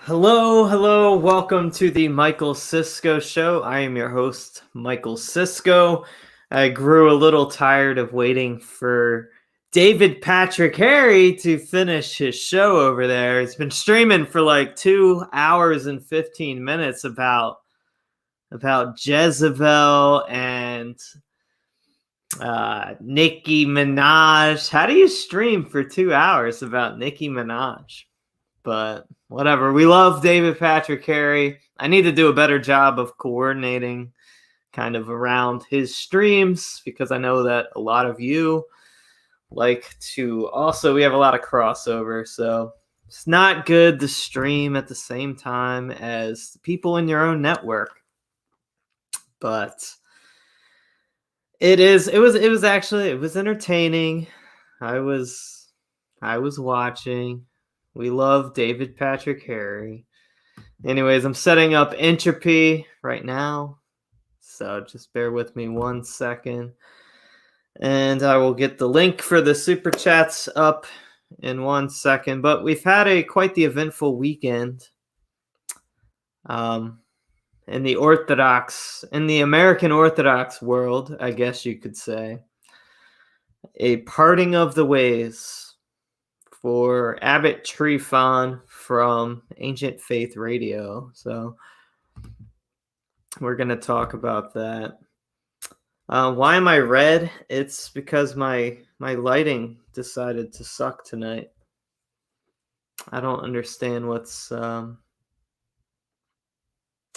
Hello, welcome to the Michael Sisco Show. I am your host, Michael Sisco. I grew a little tired of waiting for David Patrick Harry to finish his show over there. It's been streaming for like 2 hours and 15 minutes about Jezebel and Nicki Minaj. How do you stream for 2 hours about Nicki Minaj? But whatever. We love David Patrick Harry. I need to do a better job of coordinating kind of around his streams because I know that a lot of you like to also, we have a lot of crossover. So it's not good to stream at the same time as the people in your own network. But it was entertaining. I was watching. We love David Patrick Harry. Anyways, I'm setting up Entropy right now. So just bear with me 1 second. And I will get the link for the super chats up in 1 second. But we've had quite the eventful weekend. In the American Orthodox world, I guess you could say. A parting of the ways for Abbot Tryphon from Ancient Faith Radio. So we're going to talk about that. Why am I red? It's because my lighting decided to suck tonight. I don't understand what's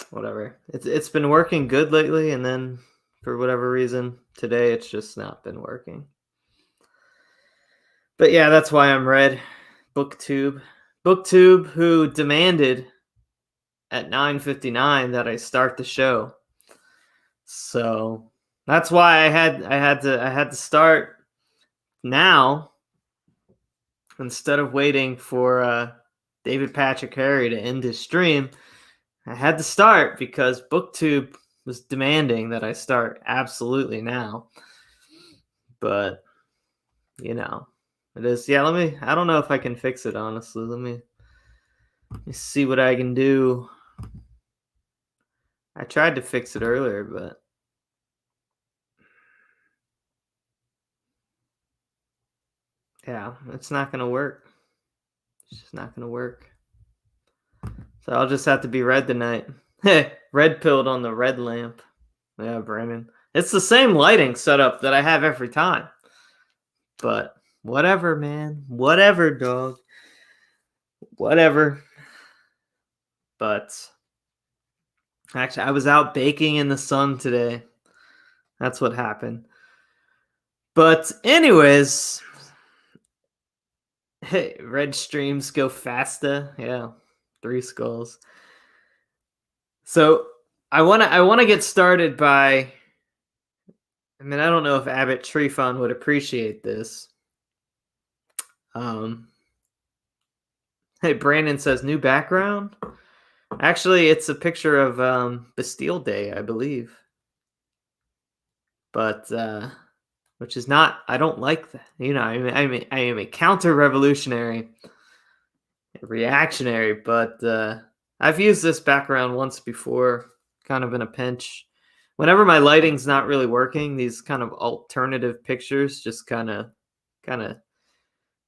whatever. It's been working good lately, and then for whatever reason today it's just not been working. But yeah, that's why I'm red. BookTube, who demanded at 9:59 that I start the show. So that's why I had to start now instead of waiting for David Patrick Harry to end his stream. I had to start because BookTube was demanding that I start absolutely now. But you know. It is. Yeah, I don't know if I can fix it, honestly. Let me see what I can do. I tried to fix it earlier, but yeah, it's not going to work. It's just not going to work. So I'll just have to be red tonight. Red pilled on the red lamp. Yeah, Brandon. It's the same lighting setup that I have every time. But whatever, man. Whatever, dog. Whatever. But actually, I was out baking in the sun today. That's what happened. But anyways, hey, red streams go faster. Yeah, 3 skulls. So I wanna get started by. I mean, I don't know if Abbot Tryphon would appreciate this. Hey, Brandon says new background. Actually, it's a picture of Bastille Day, I believe. But which is not. I don't like that. You know, I am a counter-revolutionary, reactionary. But I've used this background once before, kind of in a pinch. Whenever my lighting's not really working, these kind of alternative pictures just kind of.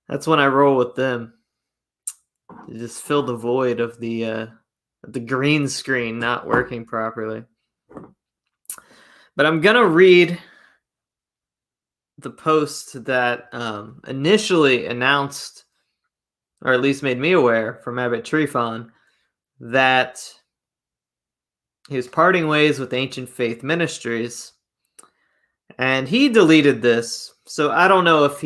That's when I roll with them. You just fill the void of the green screen not working properly. But I'm gonna read the post that initially announced, or at least made me aware from Abbot Tryphon, that he was parting ways with Ancient Faith Ministries, and he deleted this. So I don't know if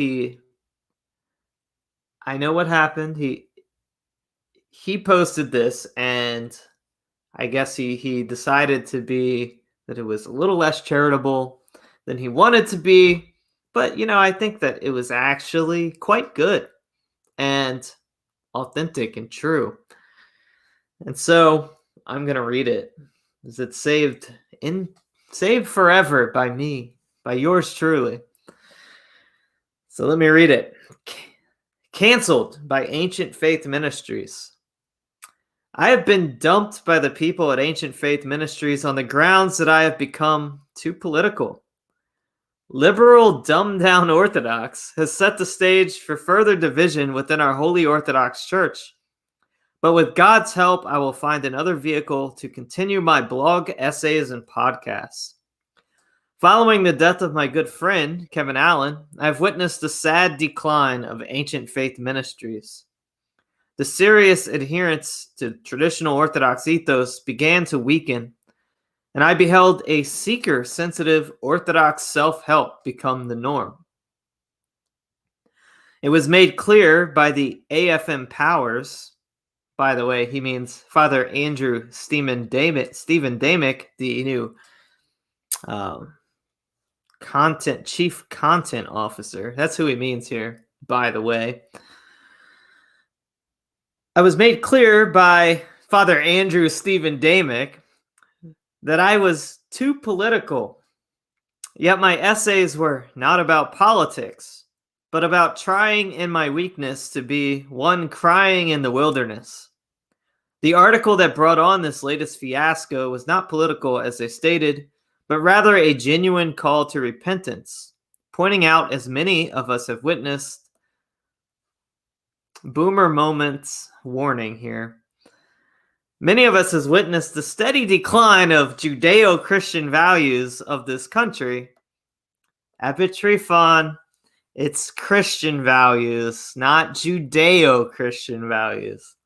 I know what happened. He posted this, and I guess he decided that it was a little less charitable than he wanted to be. But, I think that it was actually quite good and authentic and true. And so I'm going to read it. Is it saved forever by me, by yours truly. So let me read it. Canceled by Ancient Faith Ministries. I have been dumped by the people at Ancient Faith Ministries on the grounds that I have become too political. Liberal, dumbed-down Orthodox has set the stage for further division within our Holy Orthodox Church. But with God's help, I will find another vehicle to continue my blog, essays, and podcasts. Following the death of my good friend, Kevin Allen, I have witnessed the sad decline of Ancient Faith Ministries. The serious adherence to traditional Orthodox ethos began to weaken, and I beheld a seeker-sensitive Orthodox self-help become the norm. It was made clear by the AFM powers, by the way, he means Father Andrew Stephen Damick, the new chief content officer. That's who he means here, by the way. I was made clear by Father Andrew Stephen Damick that I was too political. Yet my essays were not about politics, but about trying in my weakness to be one crying in the wilderness. The article that brought on this latest fiasco was not political, as they stated, but rather a genuine call to repentance, pointing out, as many of us have witnessed, boomer moments warning here. Many of us has witnessed the steady decline of Judeo-Christian values of this country. Abbot Tryphon, it's Christian values, not Judeo-Christian values.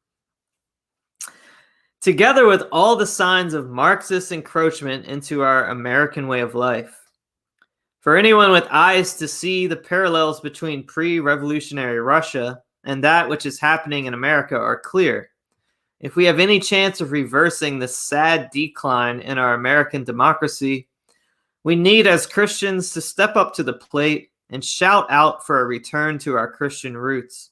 Together with all the signs of Marxist encroachment into our American way of life. For anyone with eyes to see the parallels between pre-revolutionary Russia and that which is happening in America are clear. If we have any chance of reversing the sad decline in our American democracy, we need as Christians to step up to the plate and shout out for a return to our Christian roots.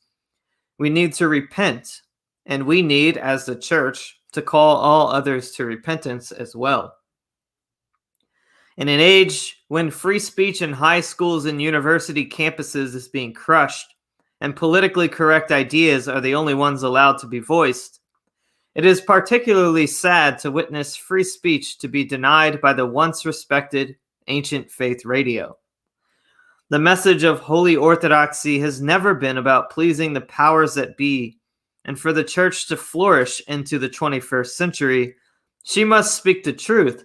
We need to repent, and we need, as the church, to call all others to repentance as well. In an age when free speech in high schools and university campuses is being crushed, and politically correct ideas are the only ones allowed to be voiced, it is particularly sad to witness free speech to be denied by the once respected Ancient Faith Radio. The message of Holy Orthodoxy has never been about pleasing the powers that be, and for the church to flourish into the 21st century, she must speak the truth,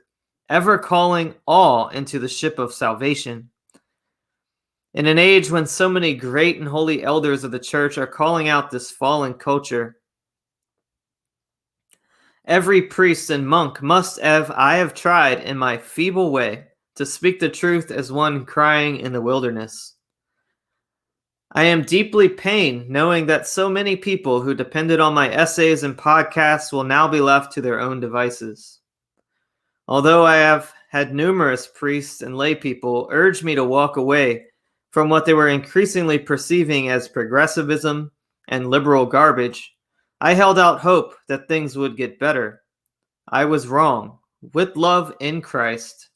ever calling all into the ship of salvation. In an age when so many great and holy elders of the church are calling out this fallen culture, every priest and monk must have, I have tried in my feeble way to speak the truth as one crying in the wilderness. I am deeply pained knowing that so many people who depended on my essays and podcasts will now be left to their own devices. Although I have had numerous priests and lay people urge me to walk away from what they were increasingly perceiving as progressivism and liberal garbage, I held out hope that things would get better. I was wrong. With love in Christ,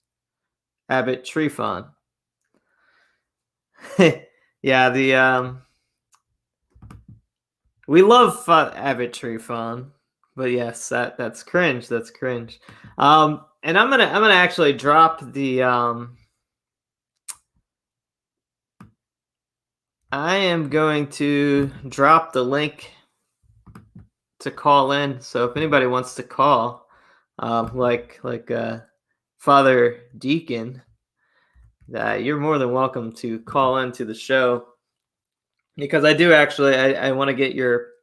Abbot Tryphon. Yeah, we love Abbot Tryphon, but yes, that's cringe. That's cringe. And I'm gonna actually drop the I am going to drop the link to call in. So if anybody wants to call, like Father Deacon, you're more than welcome to call into the show, because I do actually I want to get your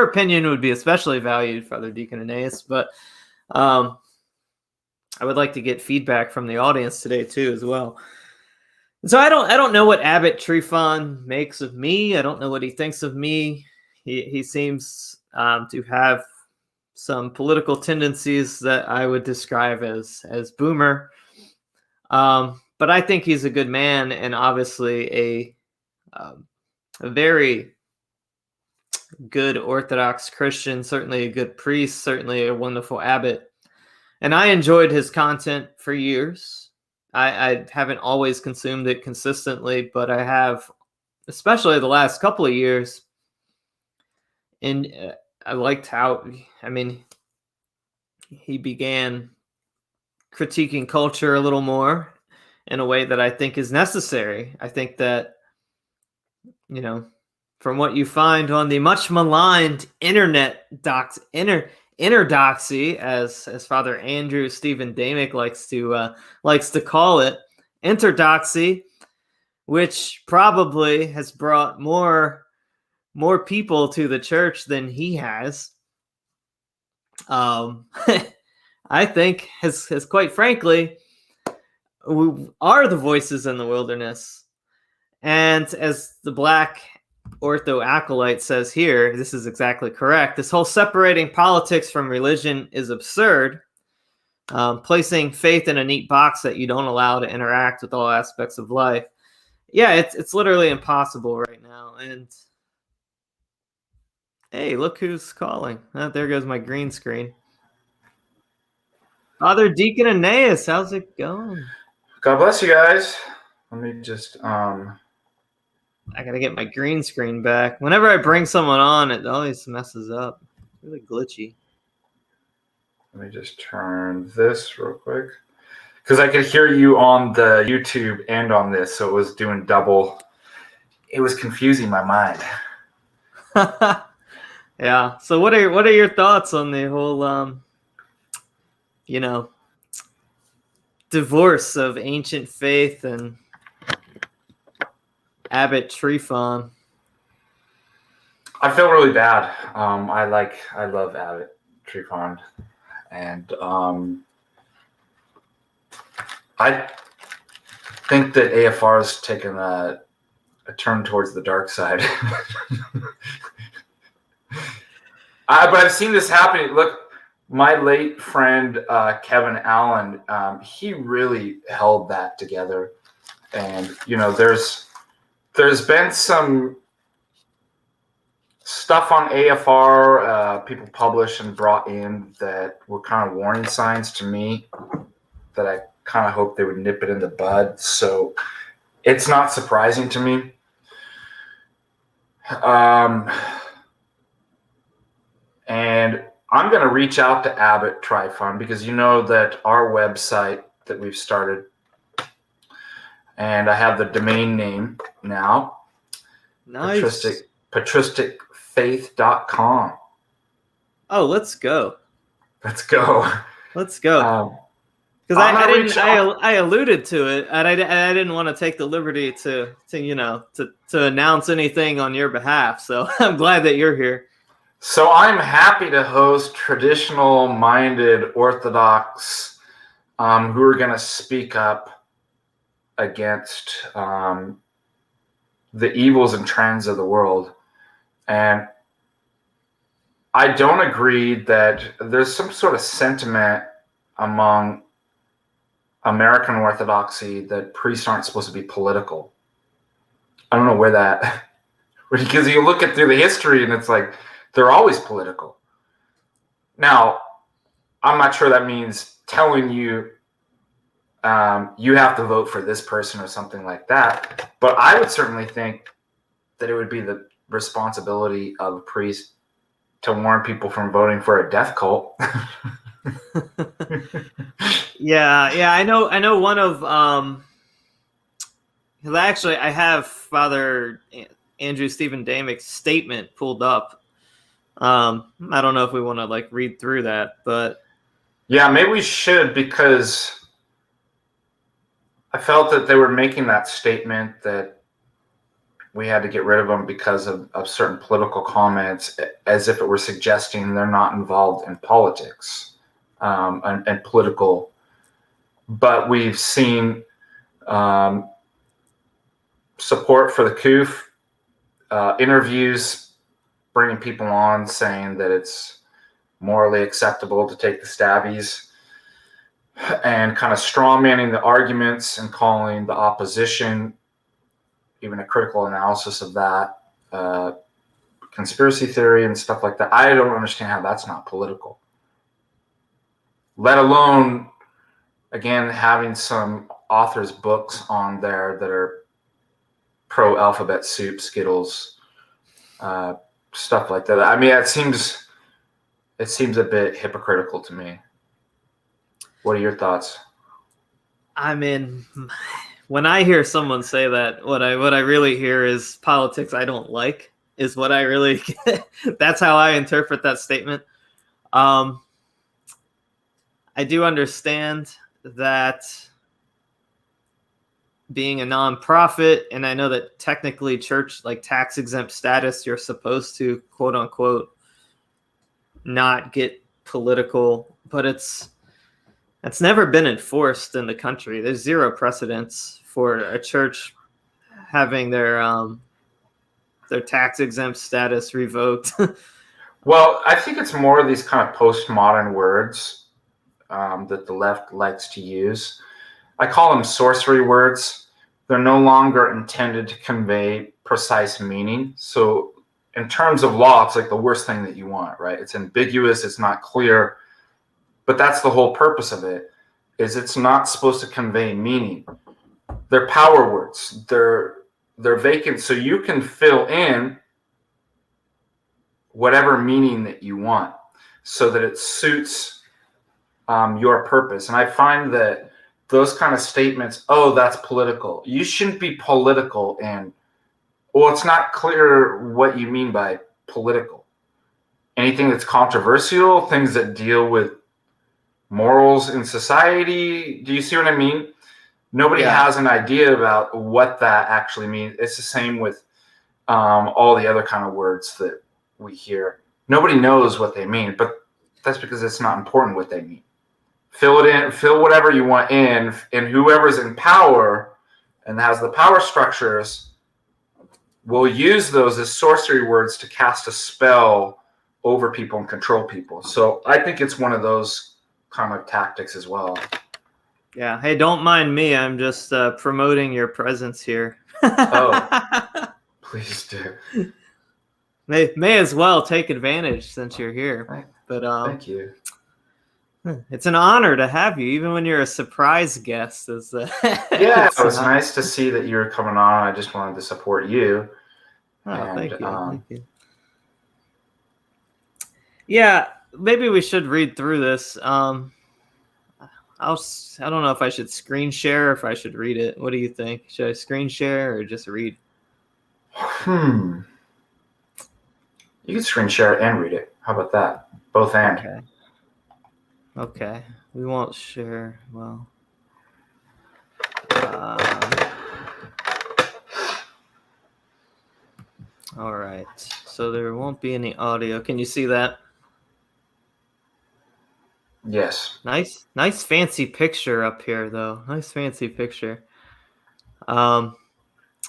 opinion would be especially valued, Father Deacon Ananias, but I would like to get feedback from the audience today too as well. So I don't know what Abbot Tryphon makes of me. I don't know what he thinks of me. He seems to have some political tendencies that I would describe as boomer. But I think he's a good man, and obviously a very good Orthodox Christian, certainly a good priest, certainly a wonderful abbot. And I enjoyed his content for years. I haven't always consumed it consistently, but I have, especially the last couple of years. And I liked how, he began critiquing culture a little more in a way that I think is necessary. I think that, from what you find on the much maligned internet interdoxy, as Father Andrew Stephen Damick likes to call it, interdoxy, which probably has brought more people to the church than he has. I think has quite frankly, we are the voices in the wilderness. And as the Black Ortho Acolyte says here, this is exactly correct. This whole separating politics from religion is absurd. Placing faith in a neat box that you don't allow to interact with all aspects of life. Yeah, it's literally impossible right now. And hey, look who's calling. Oh, there goes my green screen. Father Deacon Ananias, how's it going? God bless you guys. Let me just I gotta get my green screen back. Whenever I bring someone on, it always messes up. It's really glitchy. Let me just turn this real quick. Because I could hear you on the YouTube and on this, so it was doing double. It was confusing my mind. Yeah. So what are your thoughts on the whole divorce of ancient faith and Abbot Tryphon? I feel really bad. I love Abbot Tryphon, and I think that AFR has taken a turn towards the dark side. But I've seen this happening. Look, my late friend Kevin Allen, he really held that together, and there's been some stuff on AFR people published and brought in that were kind of warning signs to me that I kind of hope they would nip it in the bud. So it's not surprising to me. And I'm going to reach out to Abbot Tryphon because you know that our website that we've started, and I have the domain name now. Nice. Patristicfaith.com. Oh, let's go. Let's go. Let's go. Because I alluded to it, and I didn't want to take the liberty to announce anything on your behalf. So I'm glad that you're here. So I'm happy to host traditional-minded Orthodox who are going to speak up against the evils and trends of the world. And I don't agree that there's some sort of sentiment among American Orthodoxy that priests aren't supposed to be political. I don't know where that, because you look at through the history and it's like they're always political. Now, I'm not sure that means telling you you have to vote for this person or something like that, but I would certainly think that it would be the responsibility of a priest to warn people from voting for a death cult. Yeah, I know one of actually I have Father Andrew Stephen Damick's statement pulled up. I don't know if we want to read through that, but yeah, maybe we should, because I felt that they were making that statement that we had to get rid of them because of certain political comments, as if it were suggesting they're not involved in politics and political. But we've seen support for the CUF, interviews bringing people on saying that it's morally acceptable to take the stabbies, and kind of strawmanning the arguments and calling the opposition, even a critical analysis of that, conspiracy theory and stuff like that. I don't understand how that's not political. Let alone, again, having some authors' books on there that are pro-alphabet soup, Skittles, stuff like that. I mean, it seems a bit hypocritical to me. What are your thoughts? I mean, when I hear someone say that, what I really hear is politics I don't like, is what I really that's how I interpret that statement. I do understand that being a nonprofit, and I know that technically church, like tax exempt status, you're supposed to quote unquote not get political, but it's never been enforced in the country. There's zero precedence for a church having their tax exempt status revoked. Well, I think it's more of these kind of postmodern words that the left likes to use. I call them sorcery words. They're no longer intended to convey precise meaning. So in terms of law, it's like the worst thing that you want, right? It's ambiguous, it's not clear, but that's the whole purpose of it, is it's not supposed to convey meaning. They're power words. They're vacant, so you can fill in whatever meaning that you want so that it suits your purpose. And I find that those kind of statements, oh, that's political. You shouldn't be political. And, well, it's not clear what you mean by political. Anything that's controversial, things that deal with morals in society. Do you see what I mean? Nobody has an idea about what that actually means. It's the same with all the other kind of words that we hear. Nobody knows what they mean, but that's because it's not important what they mean. Fill it in, fill whatever you want in, and whoever's in power and has the power structures will use those as sorcery words to cast a spell over people and control people. So I think it's one of those kind of tactics as well. Yeah. Hey, don't mind me. I'm just promoting your presence here. Oh, please do. May as well take advantage since you're here. But thank you. It's an honor to have you, even when you're a surprise guest. Yeah, it was nice to see that you were coming on. I just wanted to support you. Thank you. Thank you. Yeah, maybe we should read through this. I don't know if I should screen share or if I should read it. What do you think? Should I screen share or just read? You can screen share it and read it. How about that? Both and. Okay. We won't share. Well. All right. So there won't be any audio. Can you see that? Yes. Nice fancy picture up here, though. Nice fancy picture.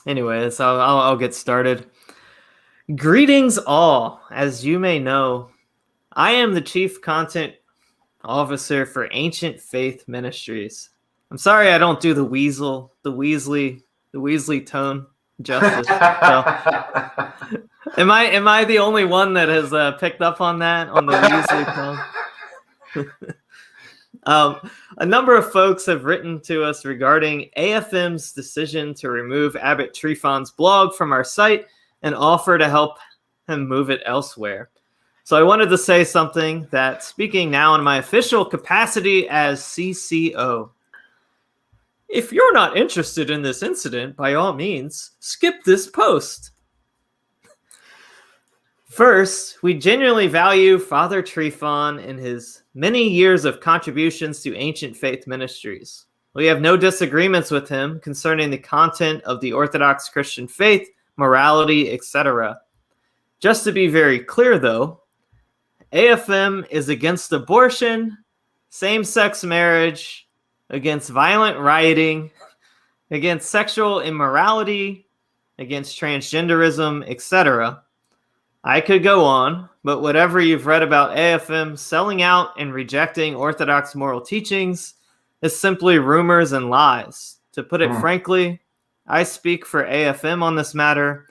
Anyways, I'll get started. Greetings all. As you may know, I am the Chief Content Officer for Ancient Faith Ministries. I'm sorry I don't do the Weasley tone justice. So, am I the only one that has picked up on that, on the Weasley tone? A number of folks have written to us regarding AFM's decision to remove Abbot Tryphon's blog from our site and offer to help him move it elsewhere. So I wanted to say something that, speaking now in my official capacity as CCO. If you're not interested in this incident, by all means, skip this post. First, we genuinely value Father Tryphon and his many years of contributions to Ancient Faith Ministries. We have no disagreements with him concerning the content of the Orthodox Christian faith, morality, etc. Just to be very clear, though, AFM is against abortion, same-sex marriage, against violent rioting, against sexual immorality, against transgenderism, etc. I could go on, but whatever you've read about AFM selling out and rejecting Orthodox moral teachings is simply rumors and lies. To put it frankly, I speak for AFM on this matter,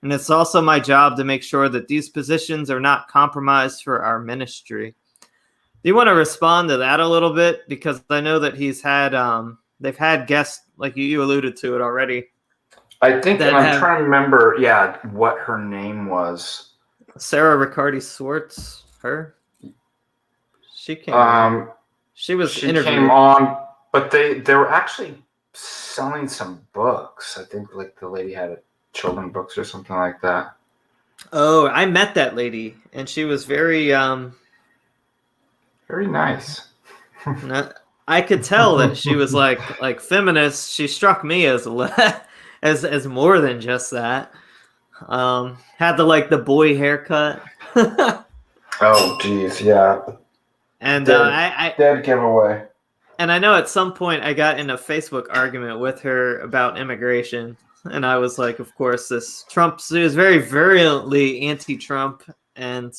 and it's also my job to make sure that these positions are not compromised for our ministry. Do you want to respond to that a little bit? Because I know that he's had, they've had guests, like you alluded to it already. I think, and I'm trying to remember, what her name was. Sarah Riccardi Swartz, her? She came. She was She interviewed. came on, but they were actually selling some books. I think like the lady had children books or something like that. Oh, I met that lady, and she was very very nice. I could tell that she was like feminist. She struck me as as more than just that. Had the boy haircut. Oh, geez, yeah. And dead giveaway. And I know at some point I got in a Facebook argument with her about immigration, and I was like, of course, this Trump is very virulently anti-Trump, and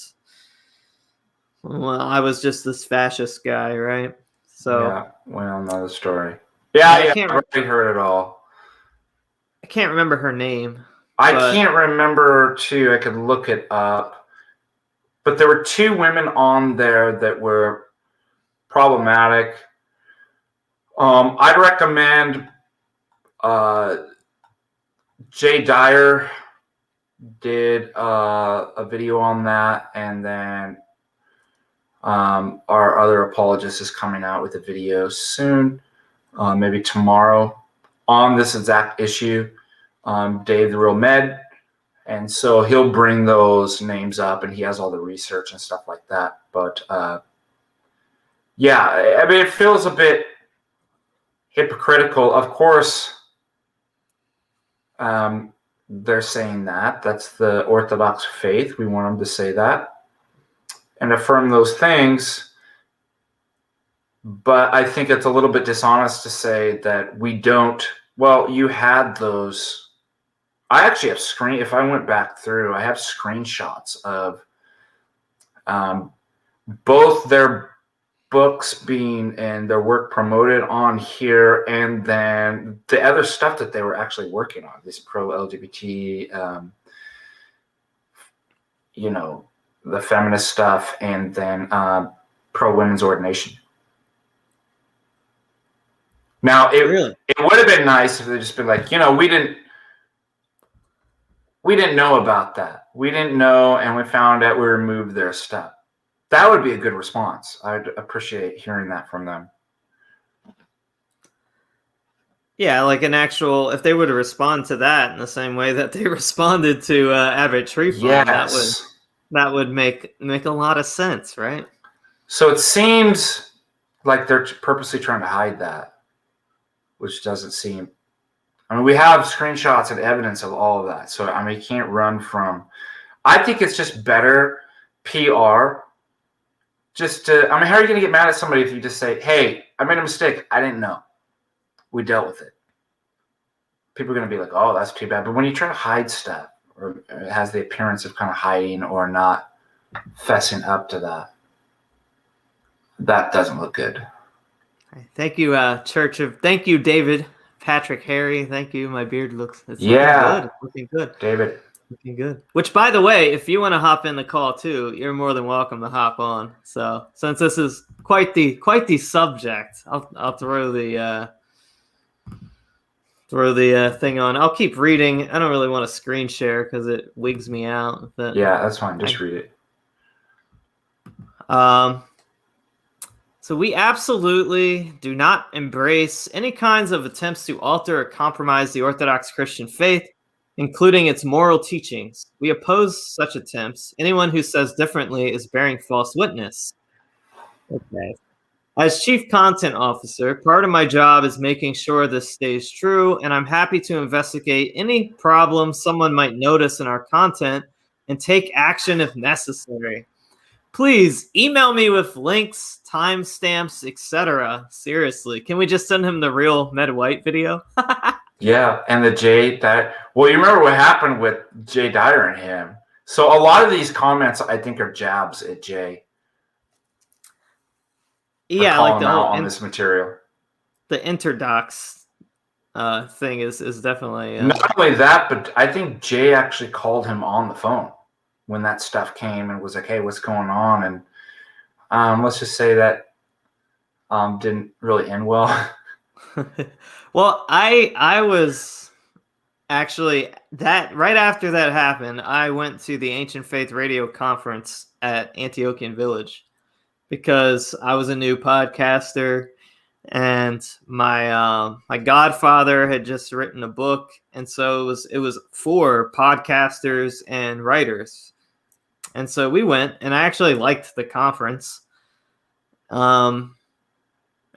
well, I was just this fascist guy, right? So yeah, well, another story. Yeah, I've already heard it all. I can't remember her name. I can't remember too. I could look it up, but there were two women on there that were problematic. I'd recommend Jay Dyer did a video on that, and then our other apologist is coming out with a video soon, maybe tomorrow, on this exact issue. Dave the Real Med, and so he'll bring those names up, and he has all the research and stuff like that. But yeah, I mean, it feels a bit hypocritical. Of course, they're saying that's the Orthodox faith. We want them to say that and affirm those things. But I think it's a little bit dishonest to say that we don't. Well, you had those. I actually have if I went back through, I have screenshots of both their books being and their work promoted on here, and then the other stuff that they were actually working on, this pro-LGBT, the feminist stuff, and then pro-women's ordination. Now, it would have been nice if they just been like, we didn't know about that. We didn't know, and we found out we removed their stuff. That would be a good response. I'd appreciate hearing that from them. Yeah, like an actual, if they were to respond to that in the same way that they responded to Abbot Tryphon, yes, that would make a lot of sense, right? So it seems like they're purposely trying to hide that, which doesn't seem. I mean, we have screenshots and evidence of all of that. So, I mean, you can't run from. I think it's just better PR. Just to, I mean, how are you going to get mad at somebody if you just say, hey, I made a mistake. I didn't know. We dealt with it. People are going to be like, oh, that's too bad. But when you try to hide stuff, or it has the appearance of kind of hiding or not fessing up to that, that doesn't look good. Thank you, thank you, David Patrick Harry. Thank you. My beard looks looking good. David. Looking good. Which, by the way, if you want to hop in the call too, you're more than welcome to hop on. So, since this is quite the subject, I'll throw the thing on. I'll keep reading. I don't really want to screen share because it wigs me out. But yeah, that's fine. Just read it. So we absolutely do not embrace any kinds of attempts to alter or compromise the Orthodox Christian faith, including its moral teachings. We oppose such attempts. Anyone who says differently is bearing false witness. Okay. As Chief Content Officer, part of my job is making sure this stays true, and I'm happy to investigate any problems someone might notice in our content and take action if necessary. Please email me with links, timestamps, etc. Seriously, can we just send him the real Med White video? Yeah, and the Jay that. Well, you remember what happened with Jay Dyer and him. So a lot of these comments, I think, are jabs at Jay. Yeah, like the whole on this material. The interdox thing is definitely. Not only that, but I think Jay actually called him on the phone when that stuff came and was like, hey, what's going on? And let's just say that didn't really end well. Well, I was actually that right after that happened, I went to the Ancient Faith Radio conference at Antiochian Village, because I was a new podcaster, and my godfather had just written a book, and so it was for podcasters and writers. And so we went, and I actually liked the conference.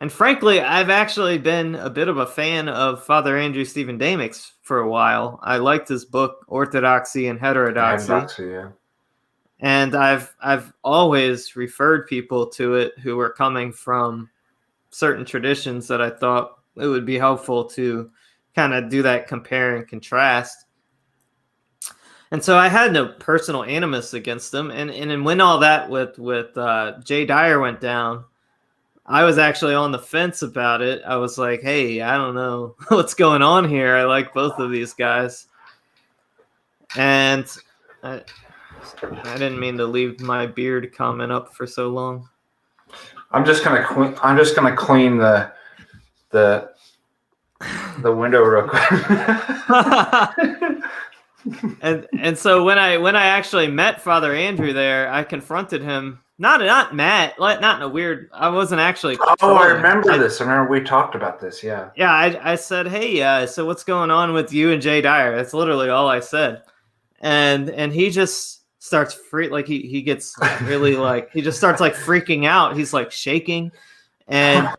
And frankly, I've actually been a bit of a fan of Father Andrew Stephen Damick's for a while. I liked his book, Orthodoxy and Heterodoxy. Yeah. And I've always referred people to it who were coming from certain traditions that I thought it would be helpful to kind of do that compare and contrast. And so I had no personal animus against them. And when all that with Jay Dyer went down, I was actually on the fence about it. I was like, hey, I don't know what's going on here. I like both of these guys. And I didn't mean to leave my beard comment up for so long. I'm just gonna clean the window real quick. and so when I actually met Father Andrew there, I confronted him. Not in a weird. I wasn't actually. Oh, I remember this. I remember we talked about this. Yeah. Yeah, I said, hey, so what's going on with you and Jay Dyer? That's literally all I said, and he just starts he gets really he just starts freaking out. He's shaking, and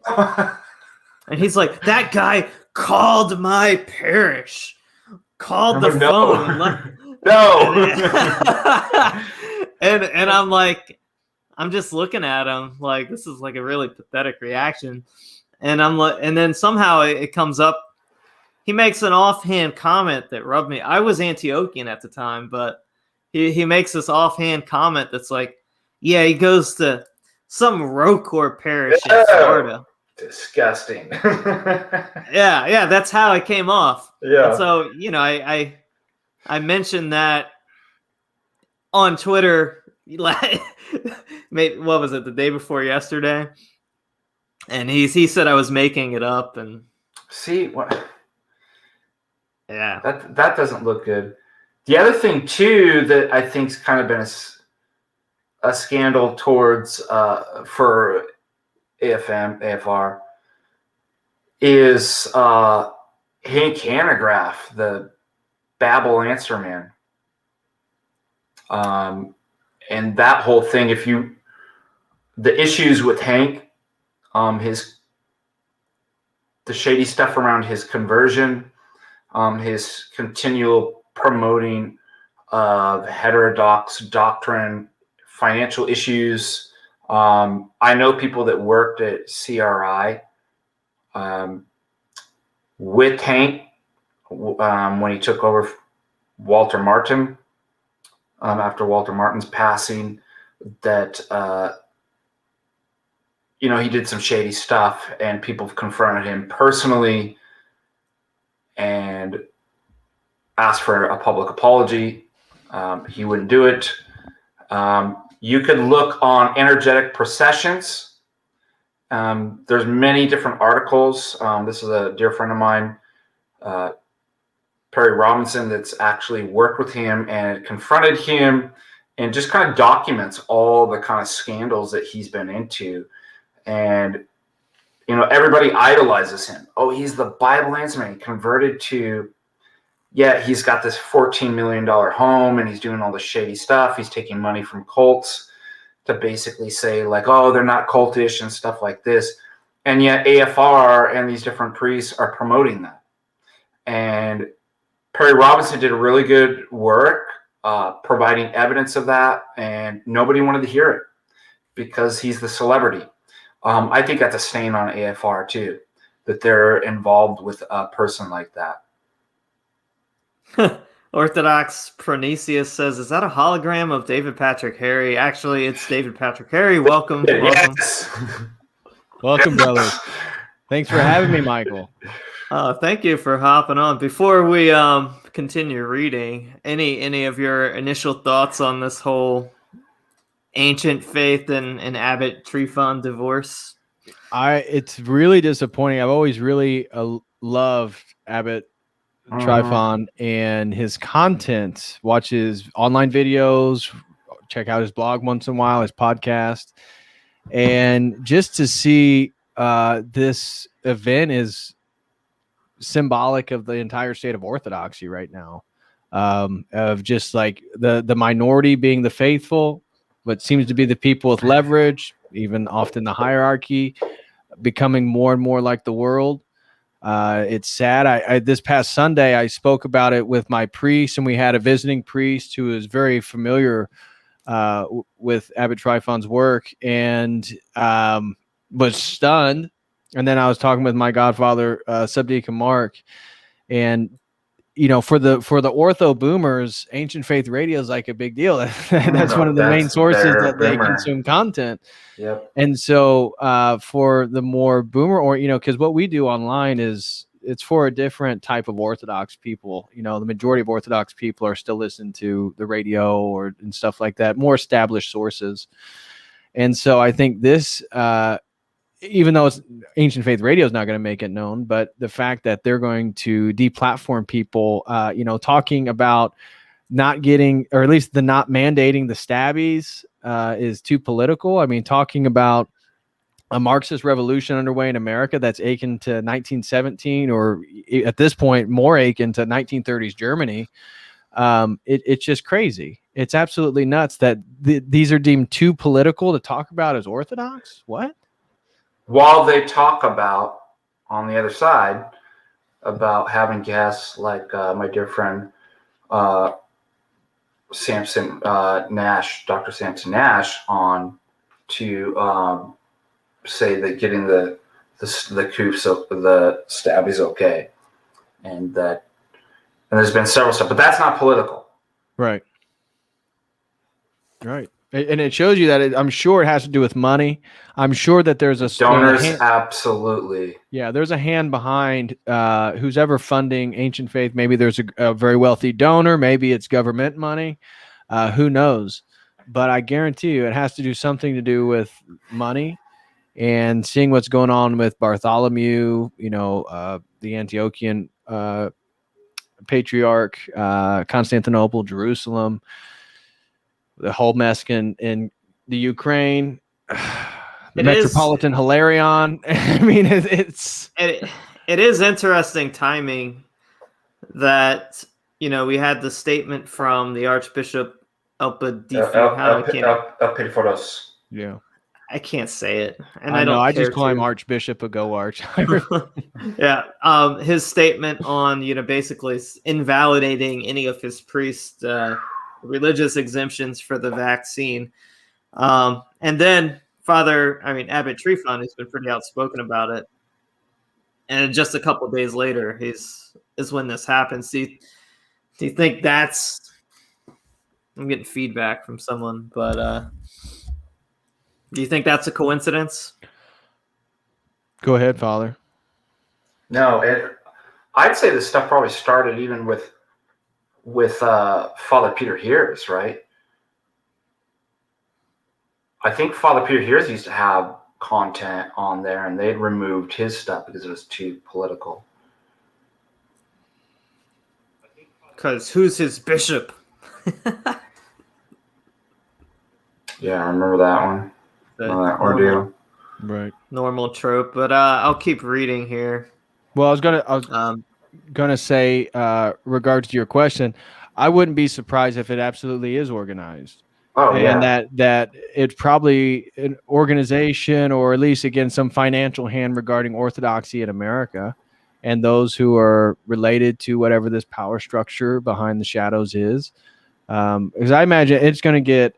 he's like, that guy called my parish, called the phone. No. And I'm like. I'm just looking at him like this is a really pathetic reaction, and I'm like, and then somehow it comes up. He makes an offhand comment that rubbed me. I was Antiochian at the time, but he makes this offhand comment that's like, yeah, he goes to some Rocor parish in Florida. Disgusting. yeah, that's how it came off. Yeah. And so I mentioned that on Twitter. What was it, the day before yesterday? And he said I was making it up, and see what? Yeah, that doesn't look good. The other thing too that I think's kind of been a scandal towards for AFR is Hank Hanegraaff, the Babel answer man. And that whole thing, the issues with Hank, the shady stuff around his conversion, his continual promoting of heterodox doctrine, financial issues. I know people that worked at CRI with Hank when he took over Walter Martin. After Walter Martin's passing, that he did some shady stuff, and people confronted him personally and asked for a public apology. He wouldn't do it. You could look on energetic processions. There's many different articles. This is a dear friend of mine, Perry Robinson, that's actually worked with him and confronted him and just kind of documents all the kind of scandals that he's been into. And, everybody idolizes him. Oh, he's the Bible answer man. He converted to, he's got this $14 million home and he's doing all this shady stuff. He's taking money from cults to basically say oh, they're not cultish and stuff like this. And yet AFR and these different priests are promoting that. And Perry Robinson did a really good work providing evidence of that, and nobody wanted to hear it because he's the celebrity. I think that's a stain on AFR too, that they're involved with a person like that. Orthodox Pronesius says, is that a hologram of David Patrick Harry? Actually, it's David Patrick Harry. Welcome. Yes. Welcome, brothers. Thanks for having me, Michael. Thank you for hopping on. Before we continue reading, any of your initial thoughts on this whole ancient faith and Abbot Tryphon divorce? It's really disappointing. I've always really loved Abbot Tryphon and his content. Watch his online videos, check out his blog once in a while, his podcast. And just to see this event is symbolic of the entire state of orthodoxy right now, of just like the minority being the faithful, what seems to be the people with leverage, even often the hierarchy, becoming more and more like the world. It's sad. I this past Sunday, I spoke about it with my priest, and we had a visiting priest who is very familiar with Abbot Tryphon's work, and was stunned. And then I was talking with my godfather, Subdeacon Mark, and for the ortho boomers, Ancient Faith Radio is like a big deal. That's one of the main sources that they consume content. Yep. And so for the more boomer, or because what we do online it's for a different type of Orthodox people. The majority of Orthodox people are still listening to the radio and stuff like that, more established sources. And so I think this, even though it's Ancient Faith Radio is not going to make it known, but the fact that they're going to deplatform people, talking about not getting, or at least the not mandating the stabbies is too political. I mean, talking about a Marxist revolution underway in America that's akin to 1917, or at this point more akin to 1930s Germany. It's just crazy. It's absolutely nuts that these are deemed too political to talk about as Orthodox. What? While they talk about, on the other side, about having guests like my dear friend Samson Nash, Dr. Samson Nash, on to say that getting the coups, the stab is okay, and there's been several stuff, but that's not political, right? And it shows you that I'm sure it has to do with money. I'm sure that there's a donors, absolutely. Yeah, there's a hand behind who's ever funding Ancient Faith. Maybe there's a very wealthy donor. Maybe it's government money. Who knows? But I guarantee you, it has to do something to do with money. And seeing what's going on with Bartholomew, the Antiochian patriarch, Constantinople, Jerusalem, the whole mess in the Ukraine, the Metropolitan Hilarion. I mean, it is interesting timing that we had the statement from the Archbishop Elpidiforos. Yeah, I can't say it, and I don't. I just call him Archbishop of Go Arch. Yeah, his statement on basically invalidating any of his priests' religious exemptions for the vaccine, and then Abbot Tryphon, who's been pretty outspoken about it, and just a couple of days later, is when this happens. Do you think that's? I'm getting feedback from someone, but do you think that's a coincidence? Go ahead, Father. No, I'd say this stuff probably started even with Father Peter Heers, right? I think Father Peter Heers used to have content on there, and they'd removed his stuff because it was too political. Because who's his bishop? Yeah, I remember that one. That ordeal. Right. Normal trope, but I'll keep reading here. Well, I was gonna say, regards to your question, I wouldn't be surprised if it absolutely is organized. Oh, and yeah. that it's probably an organization, or at least again some financial hand regarding orthodoxy in America, and those who are related to whatever this power structure behind the shadows is. Because I imagine it's going to get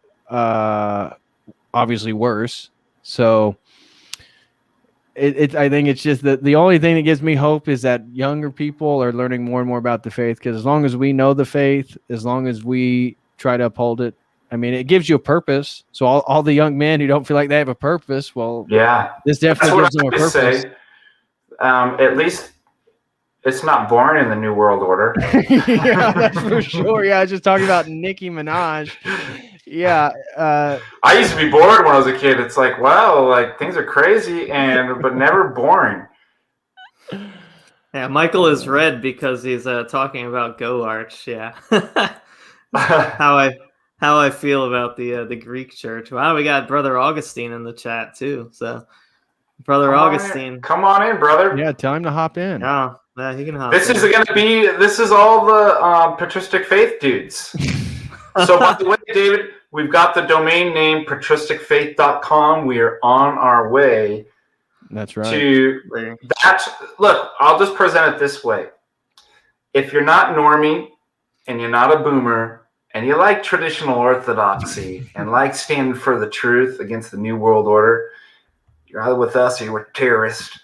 obviously worse. So I think it's just that the only thing that gives me hope is that younger people are learning more and more about the faith. Because as long as we know the faith, as long as we try to uphold it, I mean, it gives you a purpose. So all the young men who don't feel like they have a purpose, well, yeah, this definitely gives them a purpose. At least it's not boring in the New World Order. Yeah, that's for sure. Yeah, I was just talking about Nicki Minaj. Yeah. I used to be bored when I was a kid. It's like, wow, like things are crazy but never boring. Yeah, Michael is red because he's talking about Go Arch. Yeah. how how I feel about the Greek church. Wow, we got Brother Augustine in the chat too. So, Brother Augustine, come on in, brother. Yeah, tell him to hop in. yeah, he can hop This in. is going to be. This is all the patristic faith dudes. So, by the way, David, we've got the domain name patristicfaith.com. We are on our way. That's right. To that. Look, I'll just present it this way. If you're not normie and you're not a boomer and you like traditional orthodoxy and like standing for the truth against the New World Order, you're either with us or you're a terrorist,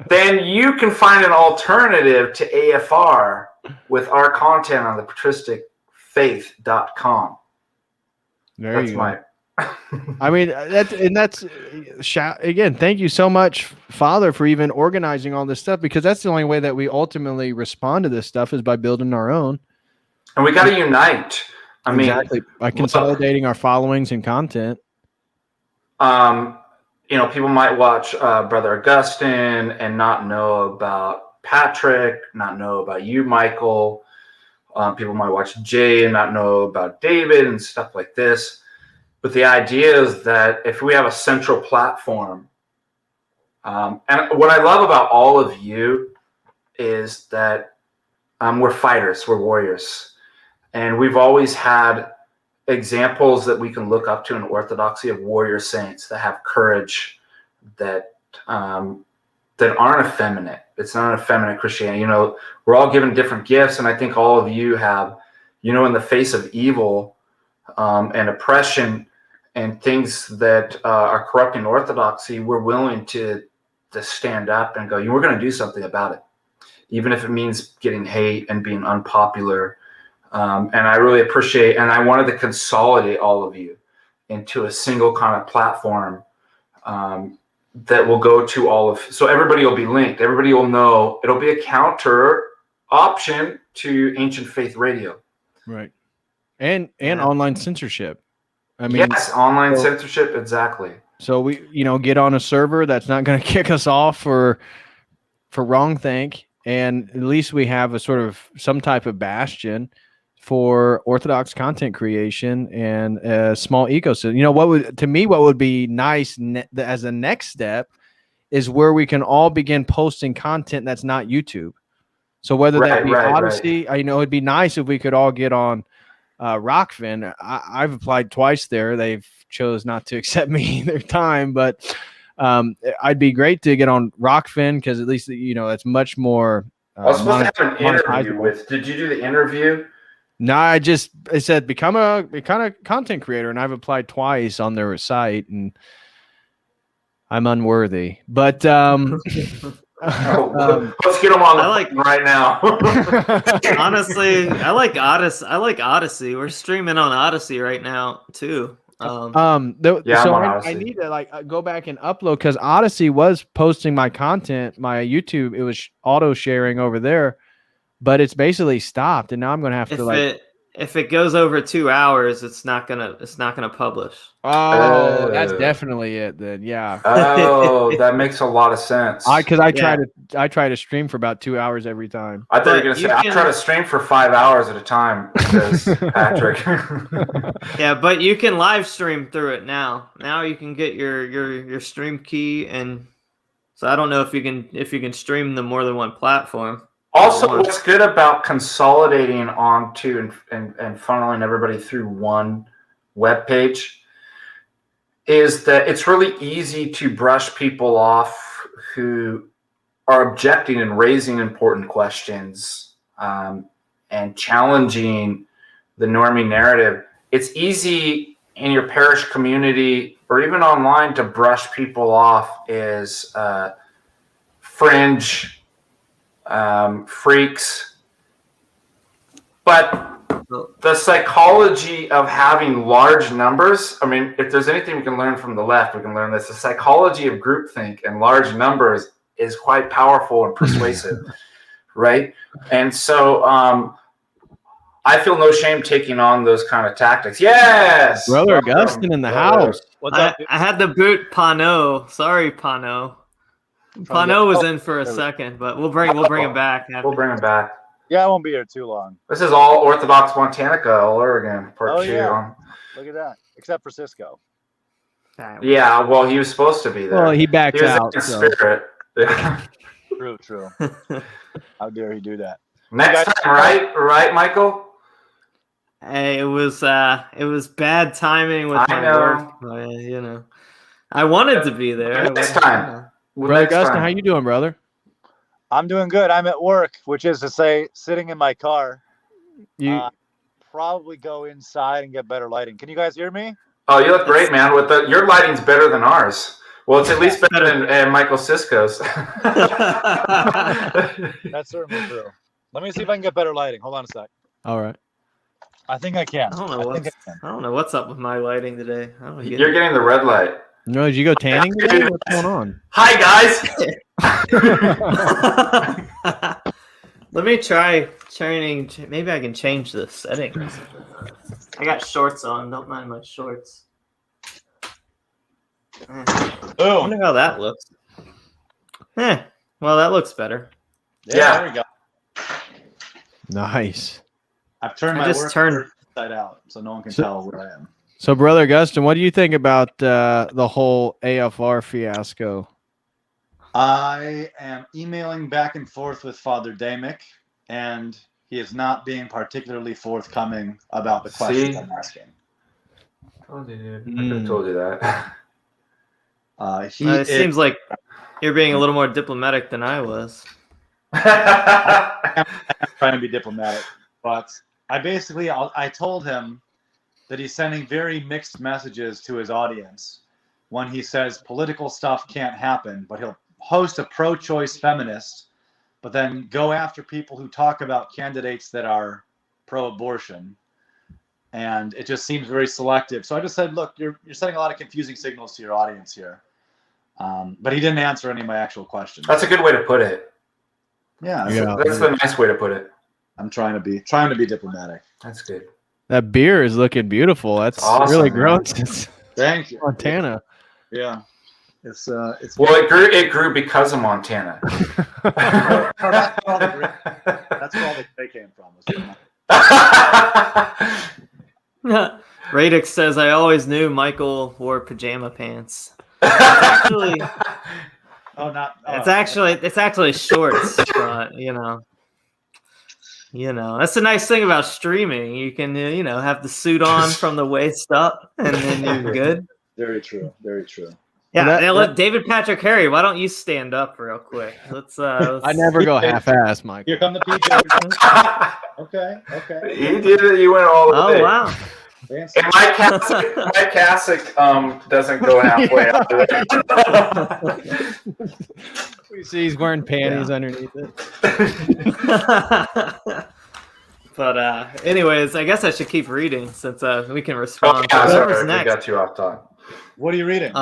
then you can find an alternative to AFR with our content on the patristicfaith.com. That's you go. I mean, that's again, thank you so much, Father, for even organizing all this stuff, because that's the only way that we ultimately respond to this stuff is by building our own. And we got to unite. I mean, by consolidating our followings and content. People might watch Brother Augustine and not know about Patrick, not know about you, Michael. People might watch Jay and not know about David and stuff like this. But the idea is that if we have a central platform, and what I love about all of you is that we're fighters, we're warriors. And we've always had examples that we can look up to in Orthodoxy of warrior saints that have courage, that aren't effeminate. It's not an effeminate Christianity. We're all given different gifts, and I think all of you have, in the face of evil and oppression and things that are corrupting Orthodoxy, we're willing to stand up and go, we're going to do something about it, even if it means getting hate and being unpopular. And I really appreciate, and I wanted to consolidate all of you into a single kind of platform that will go to all of, so everybody will be linked. Everybody will know. It'll be a counter option to Ancient Faith Radio. Right. And online censorship. I mean, yes, online censorship, exactly. So we, get on a server that's not going to kick us off for wrongthink, and at least we have a sort of some type of bastion for Orthodox content creation and a small ecosystem. What would be nice as a next step is where we can all begin posting content that's not YouTube. So whether that be Odyssey, it'd be nice if we could all get on Rockfin. I've applied twice there. They've chose not to accept me their time, but I'd be great to get on Rockfin because at least it's much more. I was supposed to have an interview with. Did you do the interview? No, I said become a content creator, and I've applied twice on their site, and I'm unworthy. But let's get them on right now. Honestly, I like Odyssey. Odyssey. We're streaming on Odyssey right now too. I need to go back and upload because Odyssey was posting my content, my YouTube. It was auto sharing over there, but it's basically stopped, and now I'm gonna have to if it goes over 2 hours, it's not gonna publish. Oh, that's definitely it then. Yeah. Oh, that makes a lot of sense. I try to stream for about 2 hours every time. I thought you were gonna say I try to stream for 5 hours at a time because Patrick. Yeah, but you can live stream through it now. Now you can get your stream key, and so I don't know if you can stream them more than one platform. Also, what's good about consolidating onto and funneling everybody through one web page is that it's really easy to brush people off who are objecting and raising important questions and challenging the normie narrative. It's easy in your parish community or even online to brush people off as fringe freaks, but the psychology of having large numbers, I mean, if there's anything we can learn from the left, we can learn this. The psychology of groupthink and large numbers is quite powerful and persuasive, right? And so I feel no shame taking on those kind of tactics. Yes! Brother Augustine in the house. What's up? I had to boot Pano. Sorry, Pano. Pano was in for a second, but we'll bring him back. We'll bring him back. Yeah, I won't be here too long. This is all Orthodox Montanica all over again. Part 2. Yeah. Look at that. Except for Sisco. Yeah, well, he was supposed to be there. Well, he backed was out. in So. spirit. Yeah. True. How dare he do that? Next time, right, Michael? Hey, it was bad timing with my work. I wanted to be there. Next time. Brother Augustine, how you doing, brother? I'm doing good. I'm at work, which is to say, sitting in my car. Probably go inside and get better lighting. Can you guys hear me? Oh, you look great, man. Your lighting's better than ours. Well, it's at least better than Michael Sisco's. That's certainly true. Let me see if I can get better lighting. Hold on a sec. All right. I think I can. I don't know what's up with my lighting today. You're getting the red light. No, did you go tanning today? What's going on? Hi, guys. Let me try turning. Maybe I can change the settings. I got shorts on. Don't mind my shorts. I wonder how that looks. Well, that looks better. Yeah. There we go. Nice. I've turned my work inside out, so no one can tell where I am. So, Brother Augustine, what do you think about the whole AFR fiasco? I am emailing back and forth with Father Damick, and he is not being particularly forthcoming about the questions I'm asking. I could have told you that. It seems like you're being a little more diplomatic than I was. I'm trying to be diplomatic, but I told him that he's sending very mixed messages to his audience when he says political stuff can't happen, but he'll host a pro-choice feminist, but then go after people who talk about candidates that are pro-abortion. And it just seems very selective. So I just said, look, you're sending a lot of confusing signals to your audience here. But he didn't answer any of my actual questions. That's a good way to put it. Yeah, that's the nice way to put it. I'm trying to be diplomatic. That's good. That beer is looking beautiful. That's awesome, really grown since Thank you. Montana. Yeah. It's well, it grew because of Montana. That's where all the grape came from. Radix says, I always knew Michael wore pajama pants. It's actually shorts, but that's the nice thing about streaming. You can have the suit on from the waist up, and then you're good. Very true. Very true. Yeah. Let David Patrick Harry. Why don't you stand up real quick? Let's. I never go half-ass, Mike. Here come the PJs. Okay. You did it. You went all the way. Oh wow. And my cassock doesn't go halfway out there. We see he's wearing panties underneath it. But anyways, I guess I should keep reading since we can respond. Sorry, next? I got you off time. What are you reading?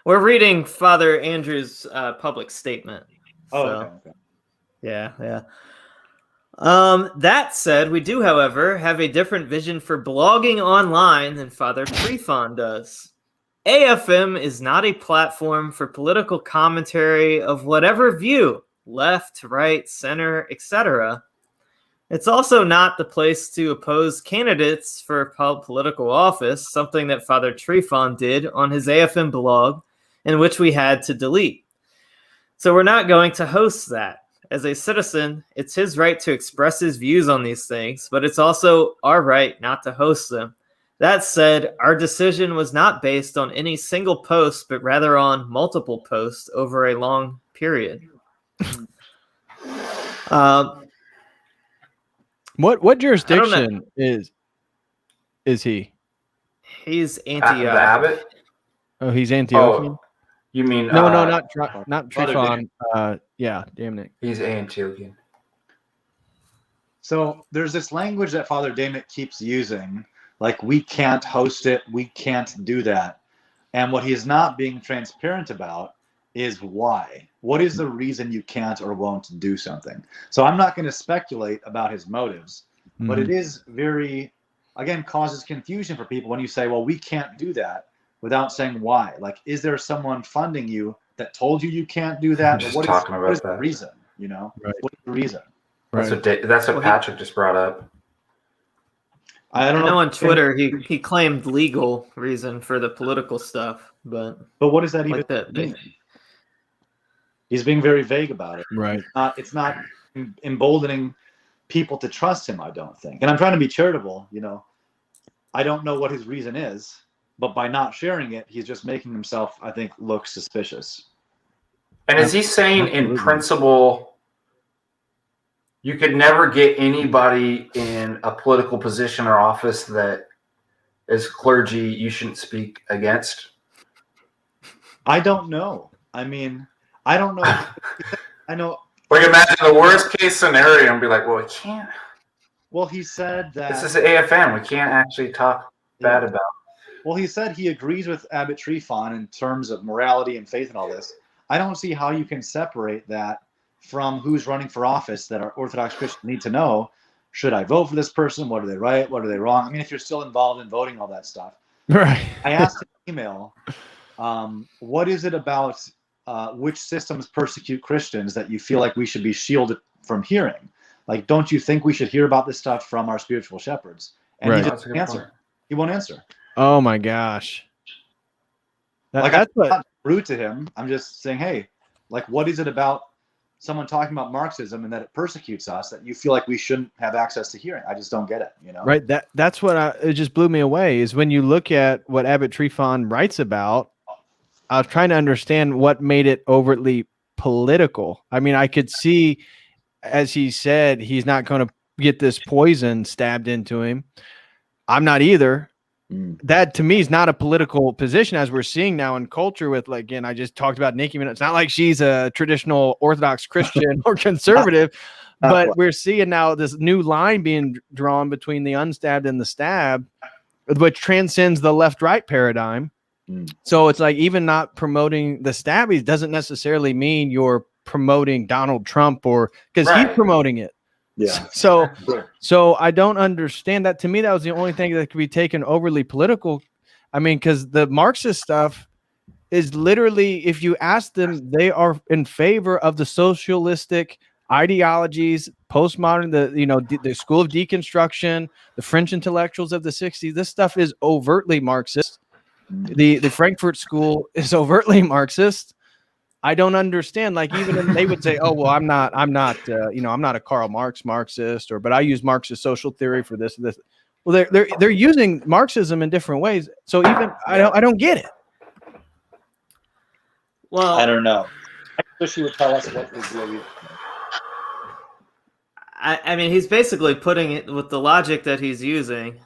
We're reading Father Andrew's public statement. Okay. Yeah. That said, we do, however, have a different vision for blogging online than Father Tryphon does. AFM is not a platform for political commentary of whatever view, left, right, center, etc. It's also not the place to oppose candidates for political office, something that Father Tryphon did on his AFM blog, in which we had to delete. So we're not going to host that. As a citizen, it's his right to express his views on these things, but it's also our right not to host them. That said, our decision was not based on any single post, but rather on multiple posts over a long period. What jurisdiction is he? He's Antioch. Abbot? Oh, he's Antiochian? Oh, you mean no, not Tryphon. Yeah, Damick. He's Antiochian. So there's this language that Father Damick keeps using, like we can't host it, we can't do that. And what he's not being transparent about is why. What is the reason you can't or won't do something? So I'm not going to speculate about his motives, but it is very, again, causes confusion for people when you say, well, we can't do that, without saying why. Like, is there someone funding you that told you can't do that? Just what talking is, about what is that. The reason? Right. What is the reason? That's what Patrick just brought up. I don't know. On Twitter he claimed legal reason for the political stuff, but what does that like even mean? He's being very vague about it. Right. It's not emboldening people to trust him, I don't think. And I'm trying to be charitable, I don't know what his reason is, but by not sharing it, he's just making himself, I think, look suspicious. And is he saying in principle, you could never get anybody in a political position or office that is clergy you shouldn't speak against? I don't know. I mean, I don't know. I know. Like, imagine the worst case scenario and be like, well, we can't. Well, he said that. This is AFM. We can't actually talk bad about. Well, he said he agrees with Abbot Tryphon in terms of morality and faith and all this. I don't see how you can separate that from who's running for office that our Orthodox Christians need to know. Should I vote for this person? What are they right? What are they wrong? I mean, if you're still involved in voting, all that stuff. Right. I asked him in email, what is it about which systems persecute Christians that you feel like we should be shielded from hearing? Like, don't you think we should hear about this stuff from our spiritual shepherds? And right. he just won't answer. He won't answer. Oh my gosh. I'm not rude to him. I'm just saying, hey, like, what is it about someone talking about Marxism and that it persecutes us that you feel like we shouldn't have access to hearing? I just don't get it, Right. That's what it just blew me away is when you look at what Abbot Tryphon writes about. I was trying to understand what made it overtly political. I mean, I could see, as he said, he's not going to get this poison stabbed into him. I'm not either. That to me is not a political position, as we're seeing now in culture with, like, again, I just talked about Nikki. It's not like she's a traditional Orthodox Christian or conservative, but we're seeing now this new line being drawn between the unstabbed and the stabbed, which transcends the left-right paradigm. So it's like even not promoting the stabbies doesn't necessarily mean you're promoting Donald Trump or because he's promoting it. Yeah. So I don't understand that. To me, that was the only thing that could be taken overly political. I mean, because the Marxist stuff is literally, if you ask them, they are in favor of the socialistic ideologies, postmodern, the school of deconstruction, the French intellectuals of the 60s. This stuff is overtly Marxist. The Frankfurt School is overtly Marxist. I don't understand. Like, even they would say, "Oh, well, I'm not a Karl Marx Marxist," but I use Marxist social theory for this and this. Well, they're using Marxism in different ways. So even I don't get it. Well, I don't know. I wish you would tell us what is the. I mean, he's basically putting it with the logic that he's using.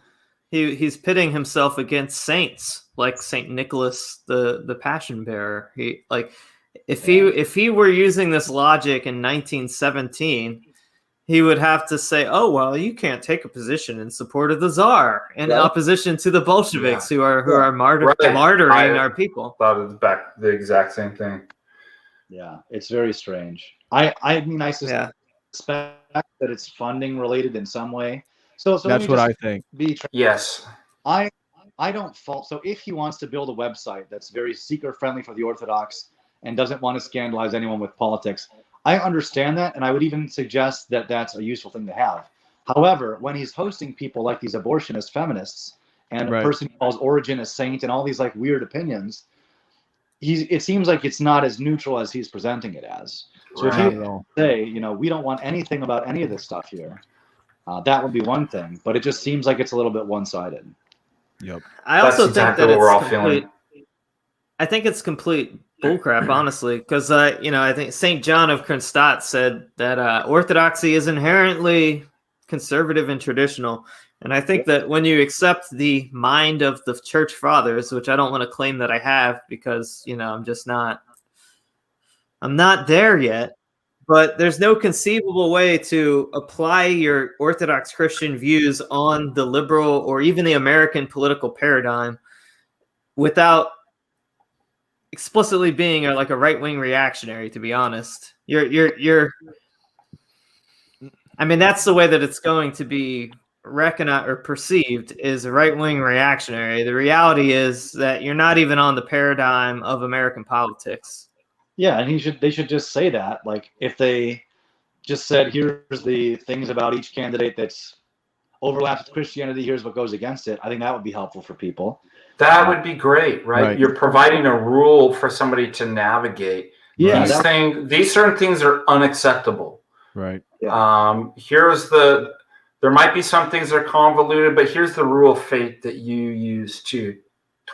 He's pitting himself against saints like Saint Nicholas, the Passion Bearer. If he were using this logic in 1917, he would have to say, "Oh, well, you can't take a position in support of the Tsar in opposition to the Bolsheviks who are martyring our people." Thought of the exact same thing. Yeah, it's very strange. I mean, I suspect that it's funding related in some way. So that's what I think. Yes. I don't fault. So if he wants to build a website that's very seeker friendly for the Orthodox and doesn't want to scandalize anyone with politics, I understand that, and I would even suggest that that's a useful thing to have. However, when he's hosting people like these abortionist feminists and a person who calls Origen a saint and all these like weird opinions, it seems like it's not as neutral as he's presenting it as. So if you say, we don't want anything about any of this stuff here, that would be one thing, but it just seems like it's a little bit one-sided. Yep. I also think that it's complete. I think it's complete bullcrap, honestly, because I think Saint John of Kronstadt said that orthodoxy is inherently conservative and traditional, and I think that when you accept the mind of the Church Fathers, which I don't want to claim that I have because I'm not there yet. But there's no conceivable way to apply your Orthodox Christian views on the liberal or even the American political paradigm without explicitly being a right-wing reactionary, to be honest. I mean, that's the way that it's going to be recognized or perceived is a right-wing reactionary. The reality is that you're not even on the paradigm of American politics. Yeah, and they should just say that. Like, if they just said, here's the things about each candidate that's overlaps with Christianity, here's what goes against it, I think that would be helpful for people. That would be great, right? You're providing a rule for somebody to navigate. Yeah, these certain things are unacceptable. Right. Yeah. There might be some things that are convoluted, but here's the rule of fate that you use to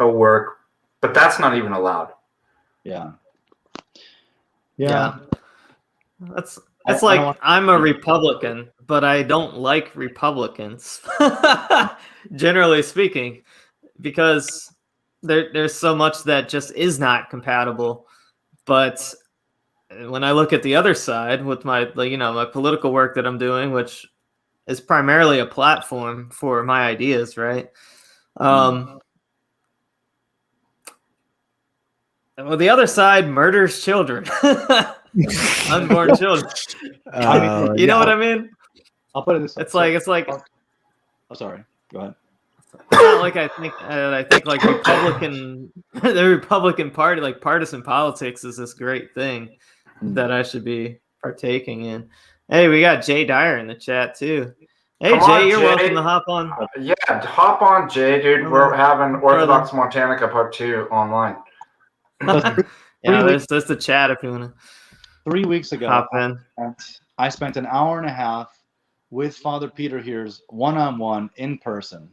work. But that's not even allowed. Yeah. That's like I'm a Republican, but I don't like Republicans, generally speaking, because there's so much that just is not compatible. But when I look at the other side with my my political work that I'm doing, which is primarily a platform for my ideas, right? Well, the other side murders children. Unborn children. You know what I mean? I'll put it this way. It's like. I'm sorry. Go ahead. It's not like I think like the Republican Party, like partisan politics, is this great thing that I should be partaking in. Hey, we got Jay Dyer in the chat too. Hey, Jay, you're welcome to hop on. Yeah, hop on, Jay, dude. We're having Orthodox Montanica Part 2 online. There's the chat if you want to. 3 weeks ago, hop in. I spent an hour and a half with Father Peter here's one-on-one in person,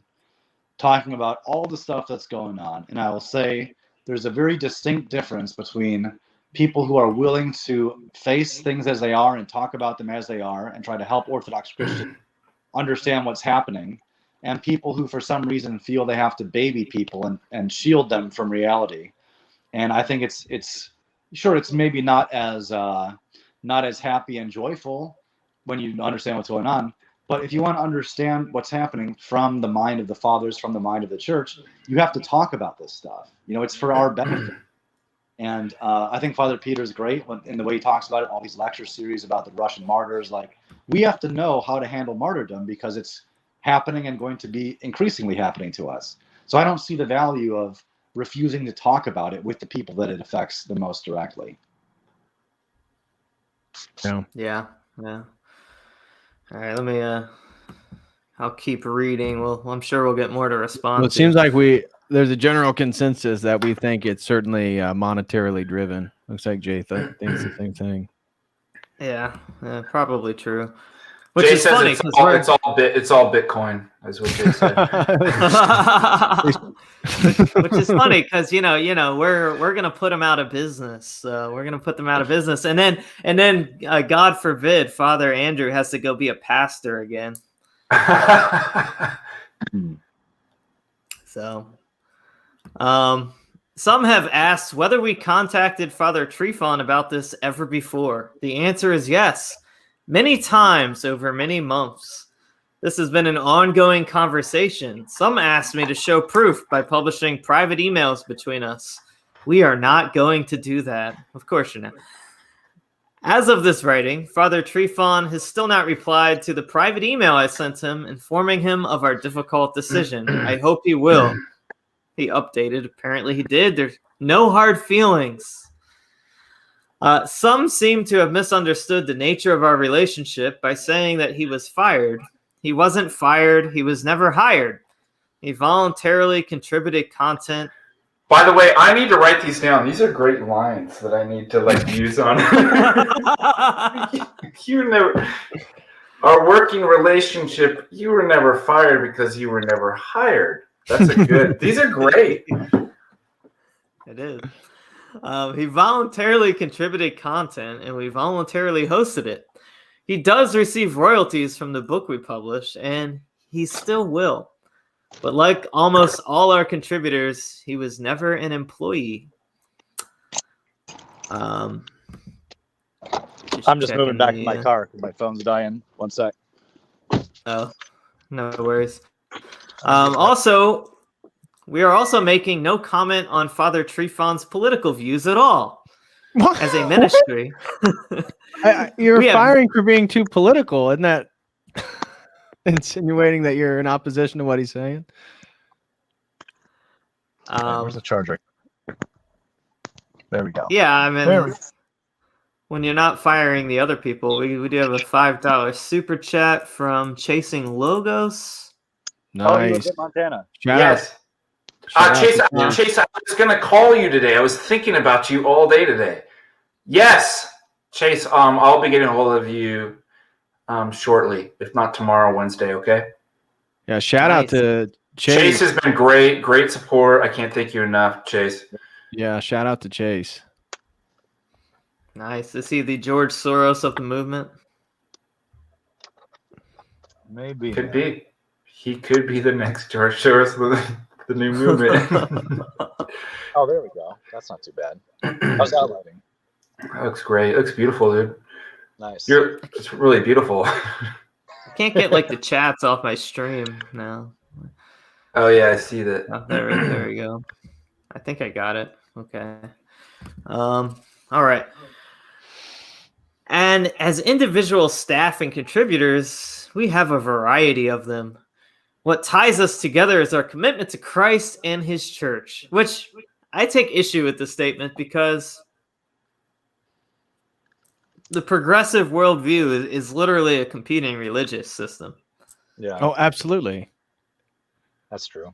talking about all the stuff that's going on. And I will say there's a very distinct difference between people who are willing to face things as they are and talk about them as they are and try to help Orthodox Christians understand what's happening, and people who for some reason feel they have to baby people and shield them from reality. And I think it's maybe not as happy and joyful when you understand what's going on. But if you want to understand what's happening from the mind of the fathers, from the mind of the church, you have to talk about this stuff. It's for our benefit. And I think Father Peter's great in the way he talks about it, all these lecture series about the Russian martyrs. Like, we have to know how to handle martyrdom because it's happening and going to be increasingly happening to us. So I don't see the value of refusing to talk about it with the people that it affects the most directly. Yeah. All right, let me I'll keep reading. Well, I'm sure we'll get more to respond. Well, it seems like there's a general consensus that we think it's certainly monetarily driven. Looks like Jay thinks the same thing. Yeah, probably true. Which Jay is says funny it's all Bitcoin, is what Jay said. Which is funny because we're gonna put them out of business. We're gonna put them out of business, and then God forbid, Father Andrew has to go be a pastor again. So, some have asked whether we contacted Father Tryphon about this ever before. The answer is yes. Many times over many months. This has been an ongoing conversation. Some asked me to show proof by publishing private emails between us. We are not going to do that. Of course you're not. As of this writing, Father Tryphon has still not replied to the private email I sent him informing him of our difficult decision. I hope he will. He updated. Apparently he did. There's no hard feelings. Some seem to have misunderstood the nature of our relationship by saying that he was fired. He wasn't fired. He was never hired. He voluntarily contributed content. By the way, I need to write these down. These are great lines that I need to use on. Our working relationship. You were never fired because you were never hired. That's a good. These are great. It is. He voluntarily contributed content, and we voluntarily hosted it. He does receive royalties from the book we publish, and he still will. But like almost all our contributors, he was never an employee. I'm just moving back to my car because my phone's dying. 1 sec. Oh, no worries. Also, we are also making no comment on Father Tryphon's political views at all. As a ministry. You're firing for being too political. Isn't that insinuating that you're in opposition to what he's saying? Where's the charger? There we go. Yeah, I mean, when you're not firing the other people, we do have a $5 super chat from Chasing Logos. Oh, he lives Nice. in Montana. Yes. Chase, I was going to call you today. I was thinking about you all day today. Yes, Chase, I'll be getting a hold of you shortly, if not tomorrow, Wednesday, okay? Yeah, shout out to Chase has been great support. I can't thank you enough, Chase. Yeah, shout out to Chase. Nice. Is he the George Soros of the movement? Maybe. Could be. He could be the next George Soros of the new movement. Oh, there we go. That's not too bad. How's that lighting? That looks great. It looks beautiful, dude. Nice. It's really beautiful. I can't get like the chats off my stream now. Oh yeah, I see that. Oh, there we go. I think I got it. Okay. All right. And as individual staff and contributors, we have a variety of them. What ties us together is our commitment to Christ and his church, which I take issue with the statement because the progressive worldview is literally a competing religious system. Yeah. Oh, absolutely. That's true.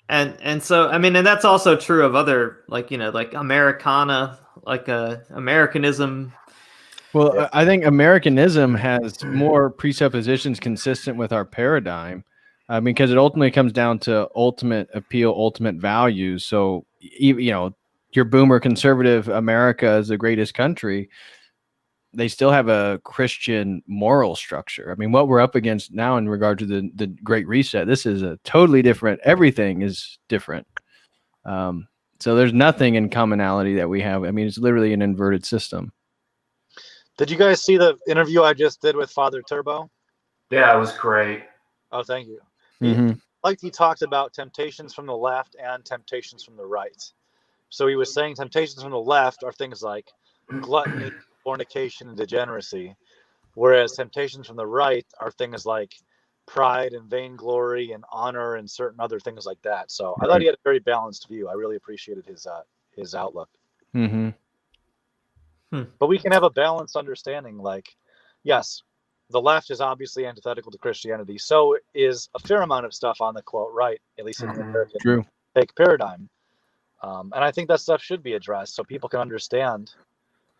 And so, I mean, and that's also true of other, like, you know, like Americana, like Americanism. Well, Yeah. I think Americanism has more presuppositions consistent with our paradigm. I mean, because it ultimately comes down to ultimate appeal, ultimate values. So, you know, your boomer conservative America is the greatest country. They still have a Christian moral structure. I mean, what we're up against now in regard to the Great Reset, this is a totally different, everything is different. So there's nothing in commonality that we have. I mean, it's literally an inverted system. Did you guys see the interview I just did with Father Turbo? Yeah, it was great. Oh, thank you. Mm-hmm. Like he talked about temptations from the left and temptations from the right. So he was saying temptations from the left are things like gluttony, fornication, and degeneracy, whereas temptations from the right are things like pride and vainglory and honor and certain other things like that. So I thought he had a very balanced view. I really appreciated his outlook. Mm-hmm. But we can have a balanced understanding. Like, yes, the left is obviously antithetical to Christianity. So is a fair amount of stuff on the quote right, at least in the American True. fake paradigm. And I think that stuff should be addressed so people can understand,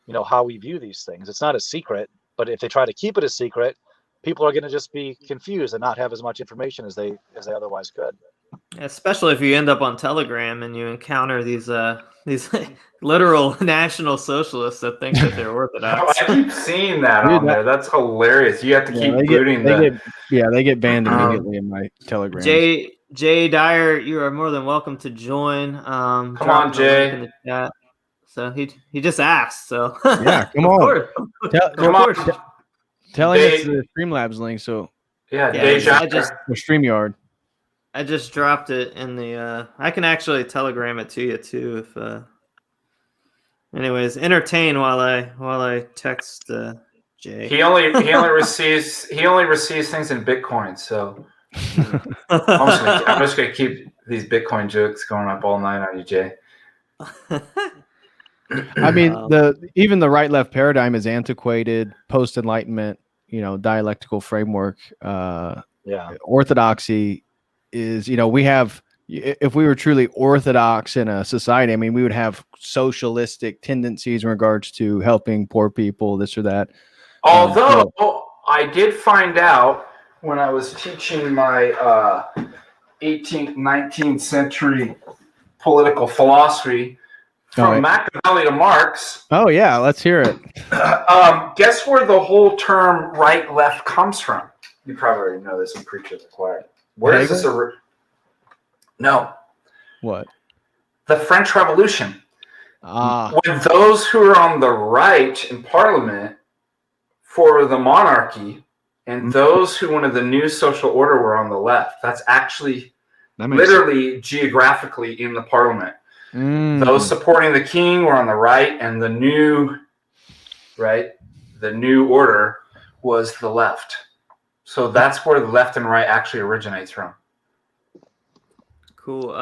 you know, how we view these things. It's not a secret, but if they try to keep it a secret, people are going to just be confused and not have as much information as they otherwise could. Especially if you end up on Telegram and you encounter these literal national socialists that think that they're orthodox. I keep seeing that on there. That's hilarious. You have to keep booting them. They get banned immediately in my Telegram. Jay Dyer, you are more than welcome to join. Come on, Jay. In the chat. So he just asked. So yeah, come on. Come on. Tell him it's the Streamlabs link. So yeah, or StreamYard. I just dropped it in the. I can actually Telegram it to you too. If anyways, entertain while I text Jay. He only receives things in Bitcoin. So I'm just gonna keep these Bitcoin jokes going up all night on you, Jay. I mean, even the right-left paradigm is antiquated, post-Enlightenment, you know, dialectical framework. Orthodoxy is, you know, we have, if we were truly orthodox in a society, I mean, we would have socialistic tendencies in regards to helping poor people, this or that. Although I did find out when I was teaching my 18th, 19th century political philosophy, from Machiavelli to Marx. Oh, yeah. Let's hear it. Guess where the whole term right-left comes from? You probably already know this. I'm preaching to the choir. Where is this? No. What? The French Revolution. When those who are on the right in Parliament for the monarchy and those who wanted the new social order were on the left. That's actually literally geographically in the Parliament. Those supporting the king were on the right, and the new order was the left. So that's where the left and right actually originates from. Cool.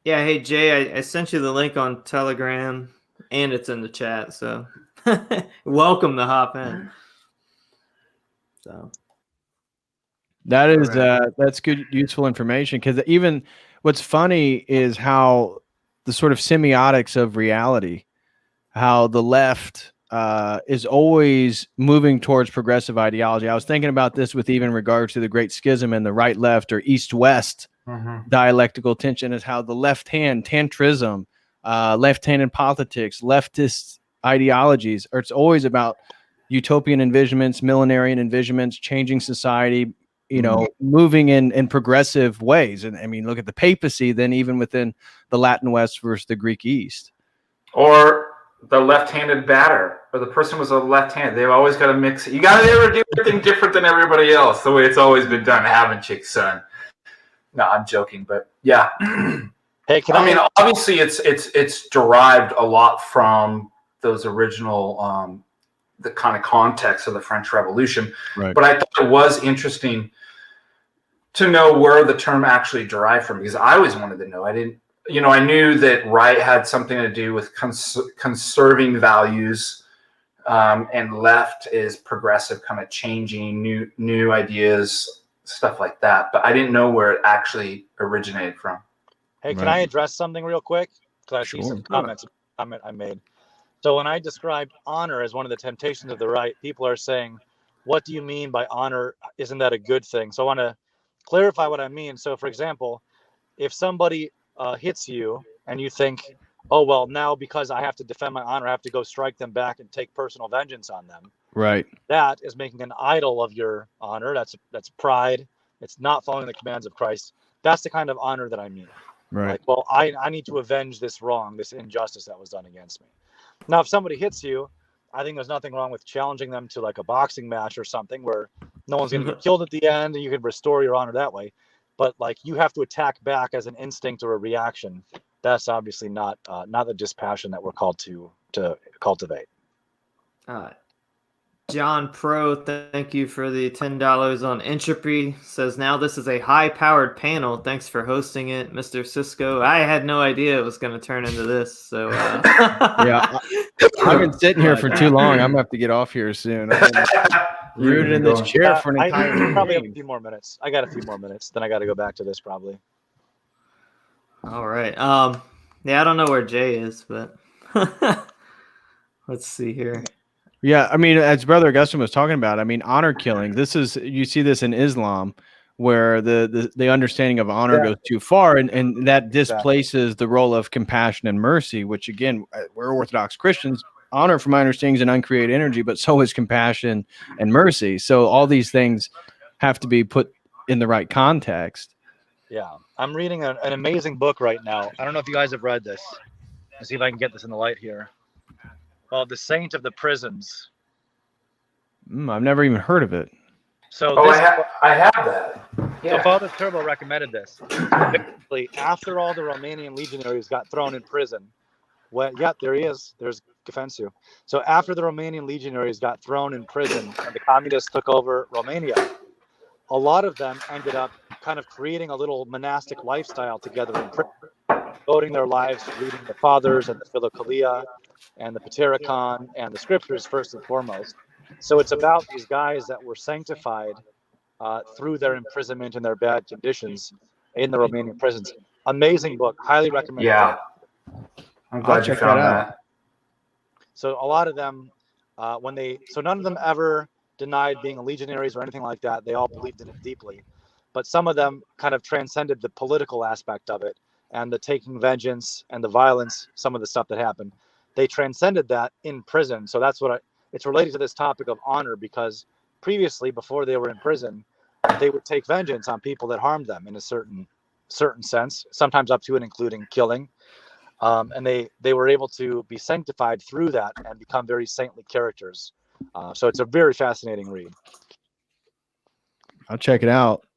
Yeah. Hey Jay, I sent you the link on Telegram, and it's in the chat. So welcome to hop in. So That is Right. that's good, useful information, because even what's funny is how the sort of semiotics of reality, how the left is always moving towards progressive ideology. I was thinking about this with even regards to the Great Schism and the right left or east west dialectical tension, is how the left hand tantrism, left hand in politics, leftist ideologies, or it's always about utopian envisionments, millenarian envisionments, changing society, moving in progressive ways. And I mean, look at the papacy, then even within the Latin West versus the Greek East. Or the left-handed batter, or the person was a left-handed. They've always got to mix it. You got to never do anything different than everybody else, the way it's always been done, haven't you, son? No, I'm joking, but yeah. Hey, I mean, obviously, it's derived a lot from those original, the kind of context of the French Revolution. Right. But I thought it was interesting to know where the term actually derived from, because I always wanted to know. I knew that right had something to do with conserving values, and left is progressive, kind of changing new ideas, stuff like that. But I didn't know where it actually originated from. Hey, can I address something real quick? Because I see some comments I made. So when I described honor as one of the temptations of the right, people are saying, what do you mean by honor? Isn't that a good thing? So I want to clarify what I mean. So, for example, if somebody hits you and you think, oh, well, now because I have to defend my honor, I have to go strike them back and take personal vengeance on them. Right. That is making an idol of your honor. That's pride. It's not following the commands of Christ. That's the kind of honor that I mean. Right. Like, well, I need to avenge this wrong, this injustice that was done against me. Now, if somebody hits you, I think there's nothing wrong with challenging them to like a boxing match or something where no one's going to get killed at the end and you can restore your honor that way. But like, you have to attack back as an instinct or a reaction. That's obviously not the dispassion that we're called to cultivate. John Pro, thank you for the $10 on Entropy. Says, now this is a high-powered panel. Thanks for hosting it, Mr. Sisco. I had no idea it was going to turn into this. So yeah, I've been sitting here for too long. I'm going to have to get off here soon. I've been rooted in this chair for an entire I probably have a few more minutes. I got a few more minutes. Then I got to go back to this probably. All right. Yeah, I don't know where Jay is, but let's see here. Yeah, I mean, as Brother Augustine was talking about, I mean, honor killing. You see this in Islam, where the understanding of honor goes too far, and that displaces the role of compassion and mercy, which again, we're Orthodox Christians. Honor, from my understanding, is an uncreated energy, but so is compassion and mercy. So all these things have to be put in the right context. Yeah, I'm reading an amazing book right now. I don't know if you guys have read this. Let's see if I can get this in the light here. Called The Saint of the Prisons. I've never even heard of it. So I have that. Yeah. So Father Turbo recommended this. Basically, after all the Romanian legionaries got thrown in prison, there he is. There's Gafensu. So after the Romanian legionaries got thrown in prison and the communists took over Romania, a lot of them ended up kind of creating a little monastic lifestyle together in prison, devoting their lives to reading the Fathers and the Philokalia and the Patericon and the Scriptures first and foremost. So it's about these guys that were sanctified through their imprisonment and their bad conditions in the Romanian prisons. Amazing book, highly recommended. Yeah, I'm glad you found that. So a lot of them, none of them ever denied being legionaries or anything like that. They all believed in it deeply, but some of them kind of transcended the political aspect of it and the taking vengeance and the violence, some of the stuff that happened. They transcended that in prison. So that's it's related to this topic of honor, because previously, before they were in prison, they would take vengeance on people that harmed them in a certain sense, sometimes up to and including killing. And they were able to be sanctified through that and become very saintly characters. So it's a very fascinating read. I'll check it out.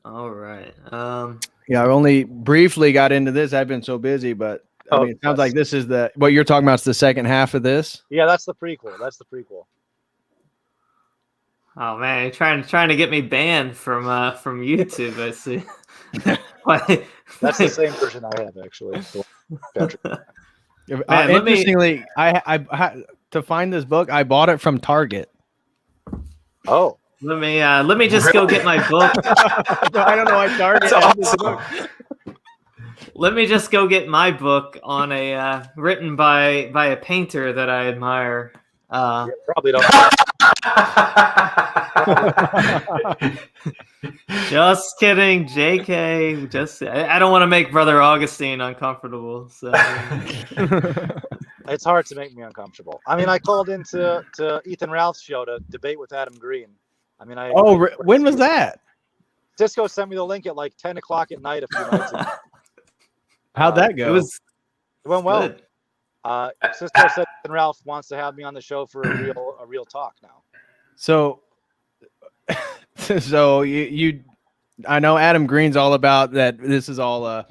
All right. Yeah, I only briefly got into this. I've been so busy, but I mean, it sounds like this is what you're talking about. Is the second half of this? Yeah, that's the prequel. Oh man, you're trying to get me banned from YouTube. I see. That's the same version I have, actually. Man, Interestingly, I to find this book, I bought it from Target. Oh, let me just go get my book. I don't know why Target has this book. Let me just go get my book on a written by a painter that I admire. you probably don't. Just kidding, JK. Just I don't want to make Brother Augustine uncomfortable. So It's hard to make me uncomfortable. I mean, I called into Ethan Ralph's show to debate with Adam Green. I mean, when was that? Sisco sent me the link at like 10 o'clock at night a few nights ago. How'd that go? it went well. good. Sisco said Ethan Ralph wants to have me on the show for a real talk now. So you I know Adam Green's all about that. This is all a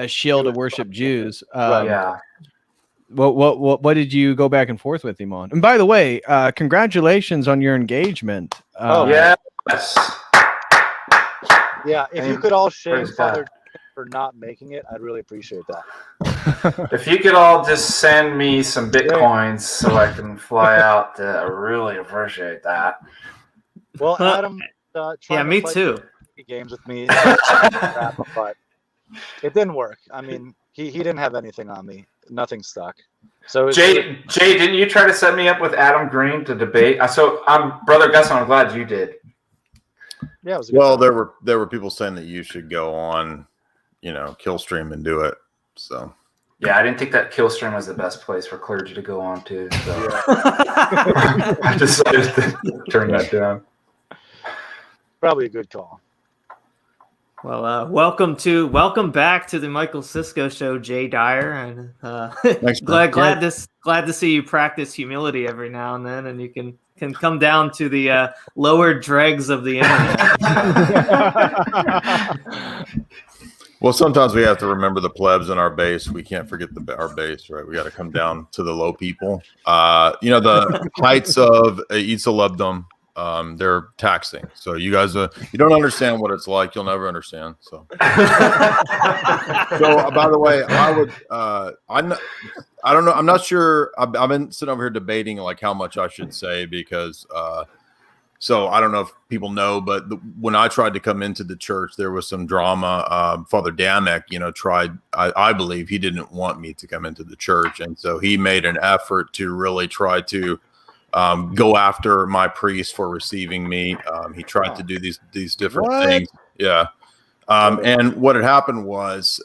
shield to worship Jews. Yeah. What did you go back and forth with him on? And by the way, congratulations on your engagement. Yes. Yeah, if you could all shame Praise Father God. for not making it, I'd really appreciate that. If you could all just send me some bitcoins so I can fly out, I really appreciate that. Well, Adam, Yeah, tried to me play too. games with me, but it didn't work. I mean, he didn't have anything on me. Nothing stuck. So Jay, didn't you try to set me up with Adam Green to debate? So Brother Gus, I'm glad you did. yeah, it was a good Well, time. there were people saying that you should go on, Killstream and do it. So Yeah, I didn't think that Killstream was the best place for clergy to go on to. So I decided to turn that down. Probably a good call. Well, welcome back to the Michael Sisco Show, Jay Dyer, and Thanks, man. glad to see you practice humility every now and then, and you can come down to the lower dregs of the internet. Well, sometimes we have to remember the plebs in our base. We can't forget our base, right? We got to come down to the low people. The heights of Itzalubdom, they're taxing. So you guys, you don't understand what it's like. You'll never understand. So, by the way, I don't know. I'm not sure. I've been sitting over here debating like how much I should say because, so I don't know if people know, but when I tried to come into the church, there was some drama. Father Damick, tried. I believe he didn't want me to come into the church, and so he made an effort to really try to go after my priest for receiving me. He tried to do these different things. Yeah. And what had happened was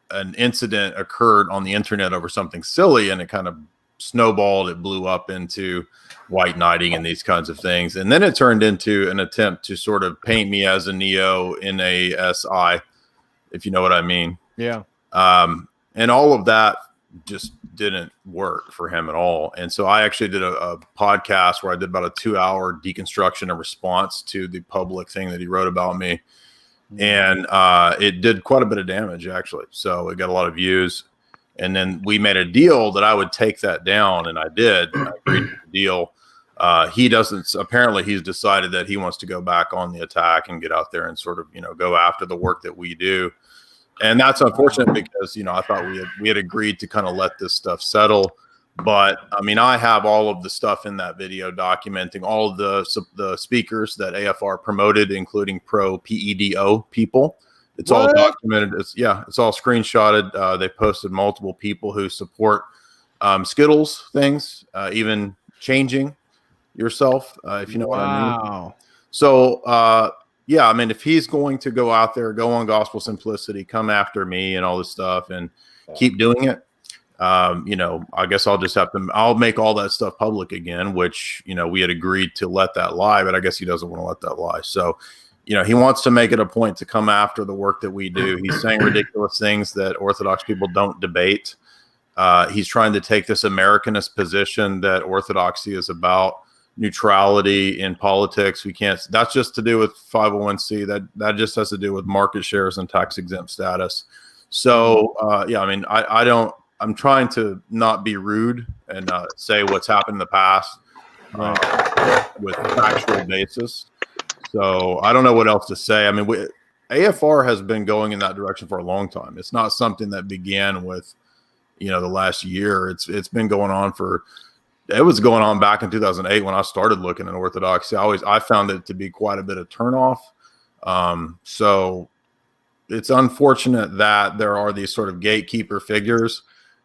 an incident occurred on the internet over something silly, and it kind of snowballed. It blew up into white knighting and these kinds of things. And then it turned into an attempt to sort of paint me as a neo-NASI, if you know what I mean. Yeah. And all of that just didn't work for him at all. And so I actually did a podcast where I did about a 2-hour deconstruction and response to the public thing that he wrote about me. And it did quite a bit of damage, actually. So it got a lot of views. And then we made a deal that I would take that down, and I did. I agreed to the deal. He doesn't. Apparently, he's decided that he wants to go back on the attack and get out there and sort of, go after the work that we do. And that's unfortunate because, I thought we had agreed to kind of let this stuff settle. But I mean, I have all of the stuff in that video documenting all of the speakers that AFR promoted, including pro PEDO people. It's all documented. It's all screenshotted. They posted multiple people who support Skittles things, even changing yourself, if you know what I mean. So, I mean, if he's going to go out there, go on Gospel Simplicity, come after me and all this stuff and keep doing it, I guess I'll just I'll make all that stuff public again, which, we had agreed to let that lie, but I guess he doesn't want to let that lie. So, he wants to make it a point to come after the work that we do. He's saying ridiculous things that Orthodox people don't debate. He's trying to take this Americanist position that Orthodoxy is about neutrality in politics. We can't. That's just to do with 501c. That just has to do with market shares and tax exempt status. So I mean, I don't. I'm trying to not be rude and say what's happened in the past with factual basis. So I don't know what else to say. I mean, AFR has been going in that direction for a long time. It's not something that began with, the last year. It's been going on it was going on back in 2008 when I started looking at Orthodoxy. I found it to be quite a bit of turnoff. So it's unfortunate that there are these sort of gatekeeper figures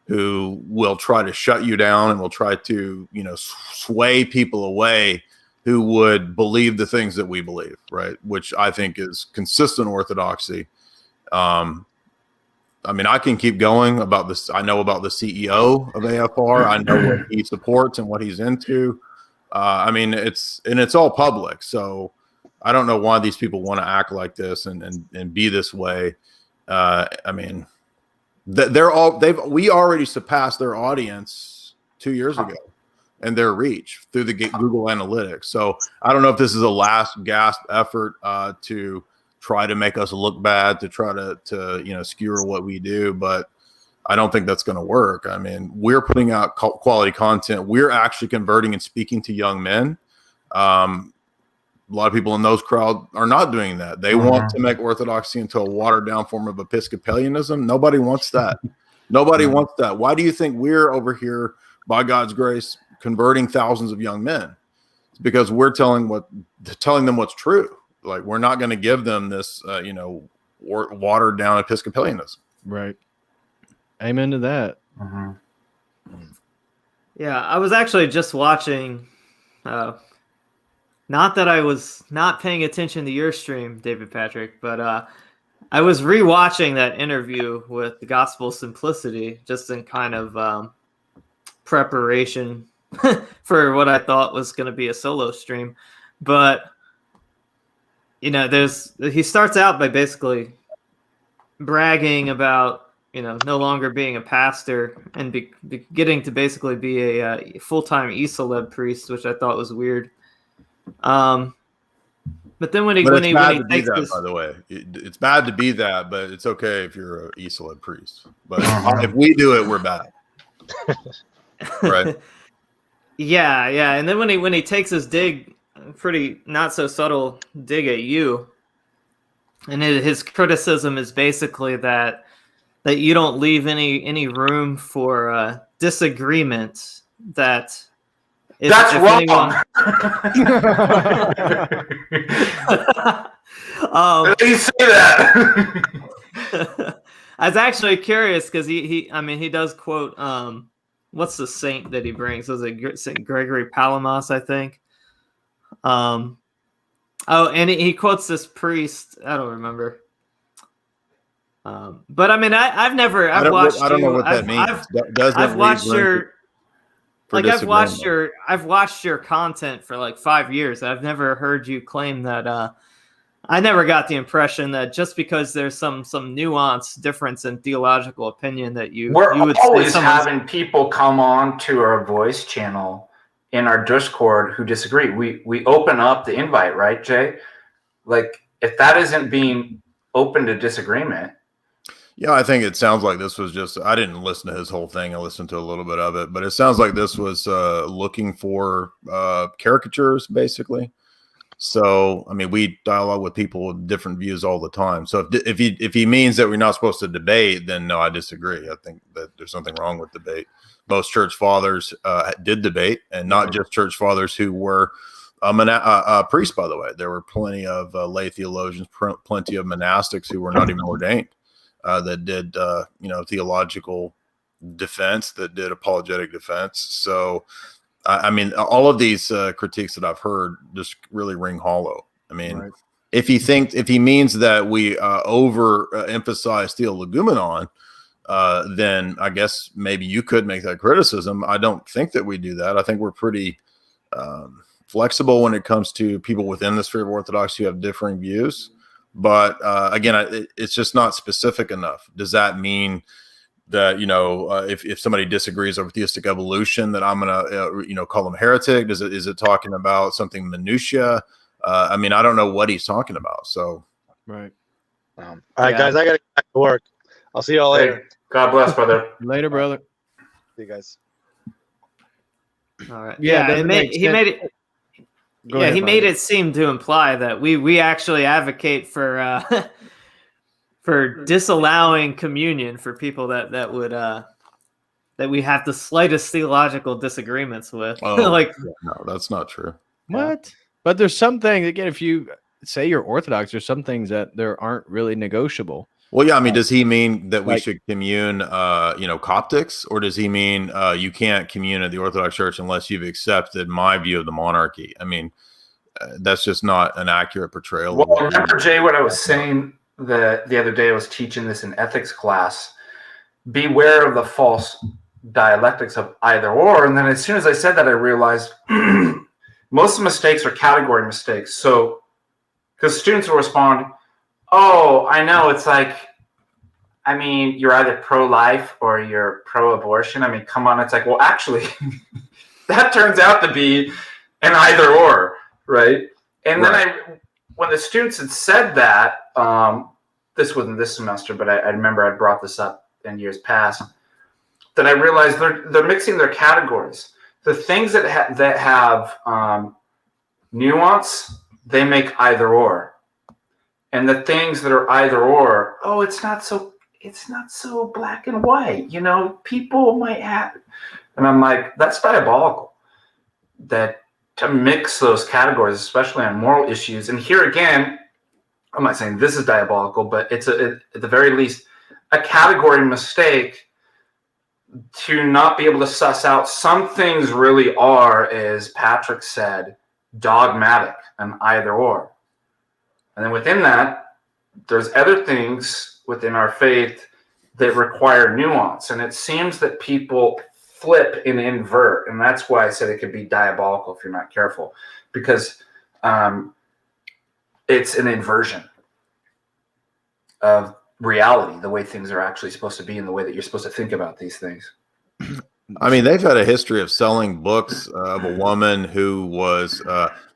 who will try to shut you down and will try to, sway people away who would believe the things that we believe, right? Which I think is consistent Orthodoxy. I can keep going about this. I know about the CEO of AFR. I know what he supports and what he's into. It's all public. So I don't know why these people want to act like this and be this way. We already surpassed their audience 2 years ago and their reach through the Google Analytics. So I don't know if this is a last gasp effort to try to make us look bad, to try to skewer what we do, but I don't think that's going to work. We're putting out quality content. We're actually converting and speaking to young men. A lot of people in those crowds are not doing that. They want to make Orthodoxy into a watered down form of Episcopalianism. Nobody wants that. Nobody wants that. Why do you think we're over here, by God's grace, converting thousands of young men? It's because we're telling them what's true. Like, we're not going to give them this, watered down Episcopalianism. Right. Amen to that. Yeah, I was actually just watching. Not that I was not paying attention to your stream, David Patrick, but I was rewatching that interview with the Gospel Simplicity just in kind of preparation for what I thought was going to be a solo stream. But he starts out by basically bragging about, no longer being a pastor and getting to basically be a full-time e-celeb priest, which I thought was weird. But then when he takes this, by the way, it's bad to be that, but it's okay if you're an e-celeb priest. But if we do it, we're bad. Right? Yeah. And then when he takes his dig, pretty not so subtle dig at you, and his criticism is basically that you don't leave any room for disagreement. That's wrong. You say that. I was actually curious because he does quote what's the saint that he brings? Was it Saint Gregory Palamas, I think? And he quotes this priest. I don't remember. But I don't know what that means. I've watched your content for like 5 years. I've never heard you claim that. I never got the impression that just because there's some nuance difference in theological opinion that we're always having people come on to our voice channel in our Discord who disagree. We open up the invite, right, Jay? Like, if that isn't being open to disagreement. Yeah, I think it sounds like this was just, I didn't listen to his whole thing. I listened to a little bit of it, but it sounds like this was looking for caricatures, basically. So, we dialogue with people with different views all the time. So if he means that we're not supposed to debate, then no, I disagree. I think that there's something wrong with debate. Most church fathers did debate, and not just church fathers who were priests, by the way. There were plenty of lay theologians, plenty of monastics who were not even ordained that did, theological defense, that did apologetic defense. So, all of these critiques that I've heard just really ring hollow. Right. If he means that we overemphasize theologumenon, then I guess maybe you could make that criticism. I don't think that we do that. I think we're pretty flexible when it comes to people within the sphere of Orthodoxy who have differing views. But again, it's just not specific enough. Does that mean that, if somebody disagrees over theistic evolution, that I'm going to, call them heretic? Is it talking about something minutia? I don't know what he's talking about. So, right. All right, guys, I got to get back to work. I'll see you all later. Hey, God bless, brother. Later, brother. See you guys. All right. Yeah, he made it seem to imply that we actually advocate for for disallowing communion for people that would that we have the slightest theological disagreements with. Oh, Like, no, that's not true. What? But there's some things, again, if you say you're Orthodox, there's some things that there aren't really negotiable. Well, yeah, I mean, does he mean that we like- should commune, Coptics, or does he mean you can't commune at the Orthodox Church unless you've accepted my view of the monarchy? I mean, that's just not an accurate portrayal. Well, remember, Jay, what I was saying the other day? I was teaching this in ethics class. Beware of the false dialectics of either or. And then as soon as I said that, I realized most of the mistakes are category mistakes. So, because students will respond, oh, I know, it's like, I mean, you're either pro-life or you're pro-abortion. I mean, come on. It's like, well, actually, that turns out to be an either or, right? And then when the students had said that, this wasn't this semester, but I remember I brought this up in years past, that I realized they're mixing their categories. The things that have nuance, they make either or. And the things that are either or, oh, it's not so black and white. You know, people might have, and I'm like, that's diabolical. That to mix those categories, especially on moral issues. And here again, I'm not saying this is diabolical, but it's at the very least a category mistake to not be able to suss out some things really are, as Patrick said, dogmatic and either or. And then within that, there's other things within our faith that require nuance. And it seems that people flip and invert. And that's why I said it could be diabolical if you're not careful, because it's an inversion of reality, the way things are actually supposed to be and the way that you're supposed to think about these things. I mean, they've had a history of selling books of a woman who was,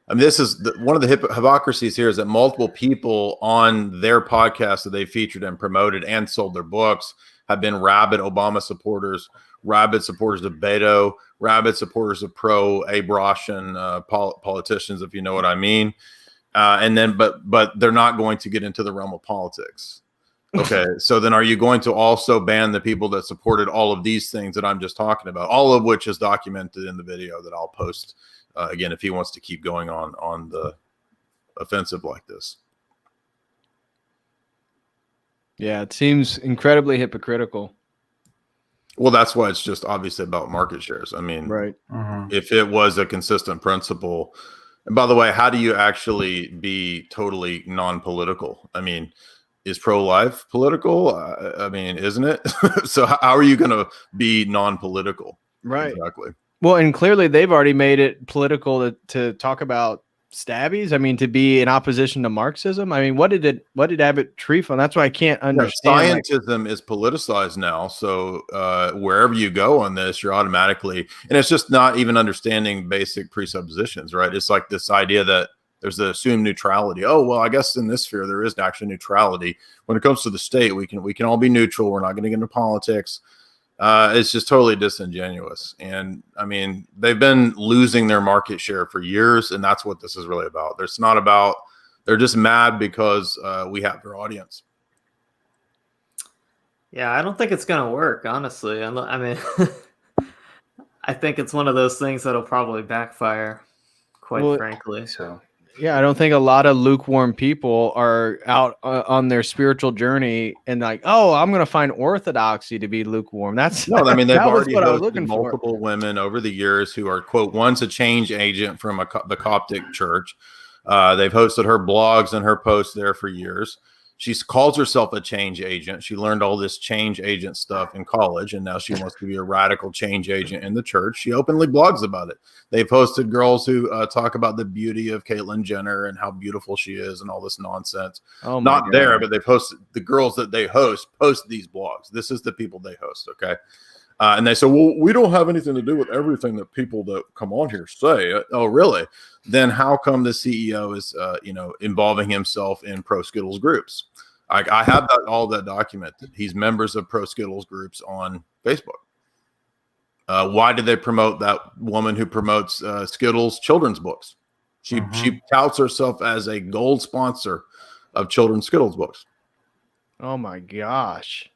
this is one of the hypocrisies here, is that multiple people on their podcast that they featured and promoted and sold their books have been rabid Obama supporters, rabid supporters of Beto, rabid supporters of pro-abortion politicians, if you know what I mean. And then, but they're not going to get into the realm of politics. Okay, so then are you going to also ban the people that supported all of these things that I'm just talking about, all of which is documented in the video that I'll post again if he wants to keep going on the offensive like this? Yeah, it seems incredibly hypocritical. Well, that's why it's just obviously about market shares. I mean, Right. If it was a consistent principle, and by the way, how do you actually be totally non-political? I mean, is pro-life political? I mean, isn't it? So how are you going to be non-political? Right. Exactly. Well, and clearly they've already made it political to talk about stabbies. I mean, to be in opposition to Marxism. I mean, what did Abbot Tryphon? That's why I can't understand. Scientism is politicized now. So wherever you go on this, you're automatically, and it's just not even understanding basic presuppositions, right? It's like this idea that there's the assumed neutrality. Oh, well, I guess in this sphere there is actually neutrality. When it comes to the state, we can all be neutral. We're not going to get into politics. It's just totally disingenuous. And I mean, they've been losing their market share for years, and that's what this is really about. It's not about, they're just mad because we have their audience. Yeah, I don't think it's going to work, honestly. I mean, I think it's one of those things that'll probably backfire, quite frankly. So. Yeah, I don't think a lot of lukewarm people are out on their spiritual journey and like, oh, I'm going to find orthodoxy to be lukewarm. That's no, I mean, they've already what I was looking for. Multiple women over the years who are, quote, one's a change agent from the Coptic church. They've hosted her blogs and her posts there for years. She calls herself a change agent. She learned all this change agent stuff in college, and now she wants to be a radical change agent in the church. She openly blogs about it. They've hosted girls who talk about the beauty of Caitlyn Jenner and how beautiful she is and all this nonsense. Oh my God. There, but they've hosted, the girls that they post these blogs. This is the people they host, okay? And they say, well, we don't have anything to do with everything that people that come on here say. Oh, really? Then how come the CEO is, involving himself in pro Skittles groups? I have all that documented. He's members of pro Skittles groups on Facebook. Why did they promote that woman who promotes Skittles children's books? She touts herself as a gold sponsor of children's Skittles books. Oh my gosh.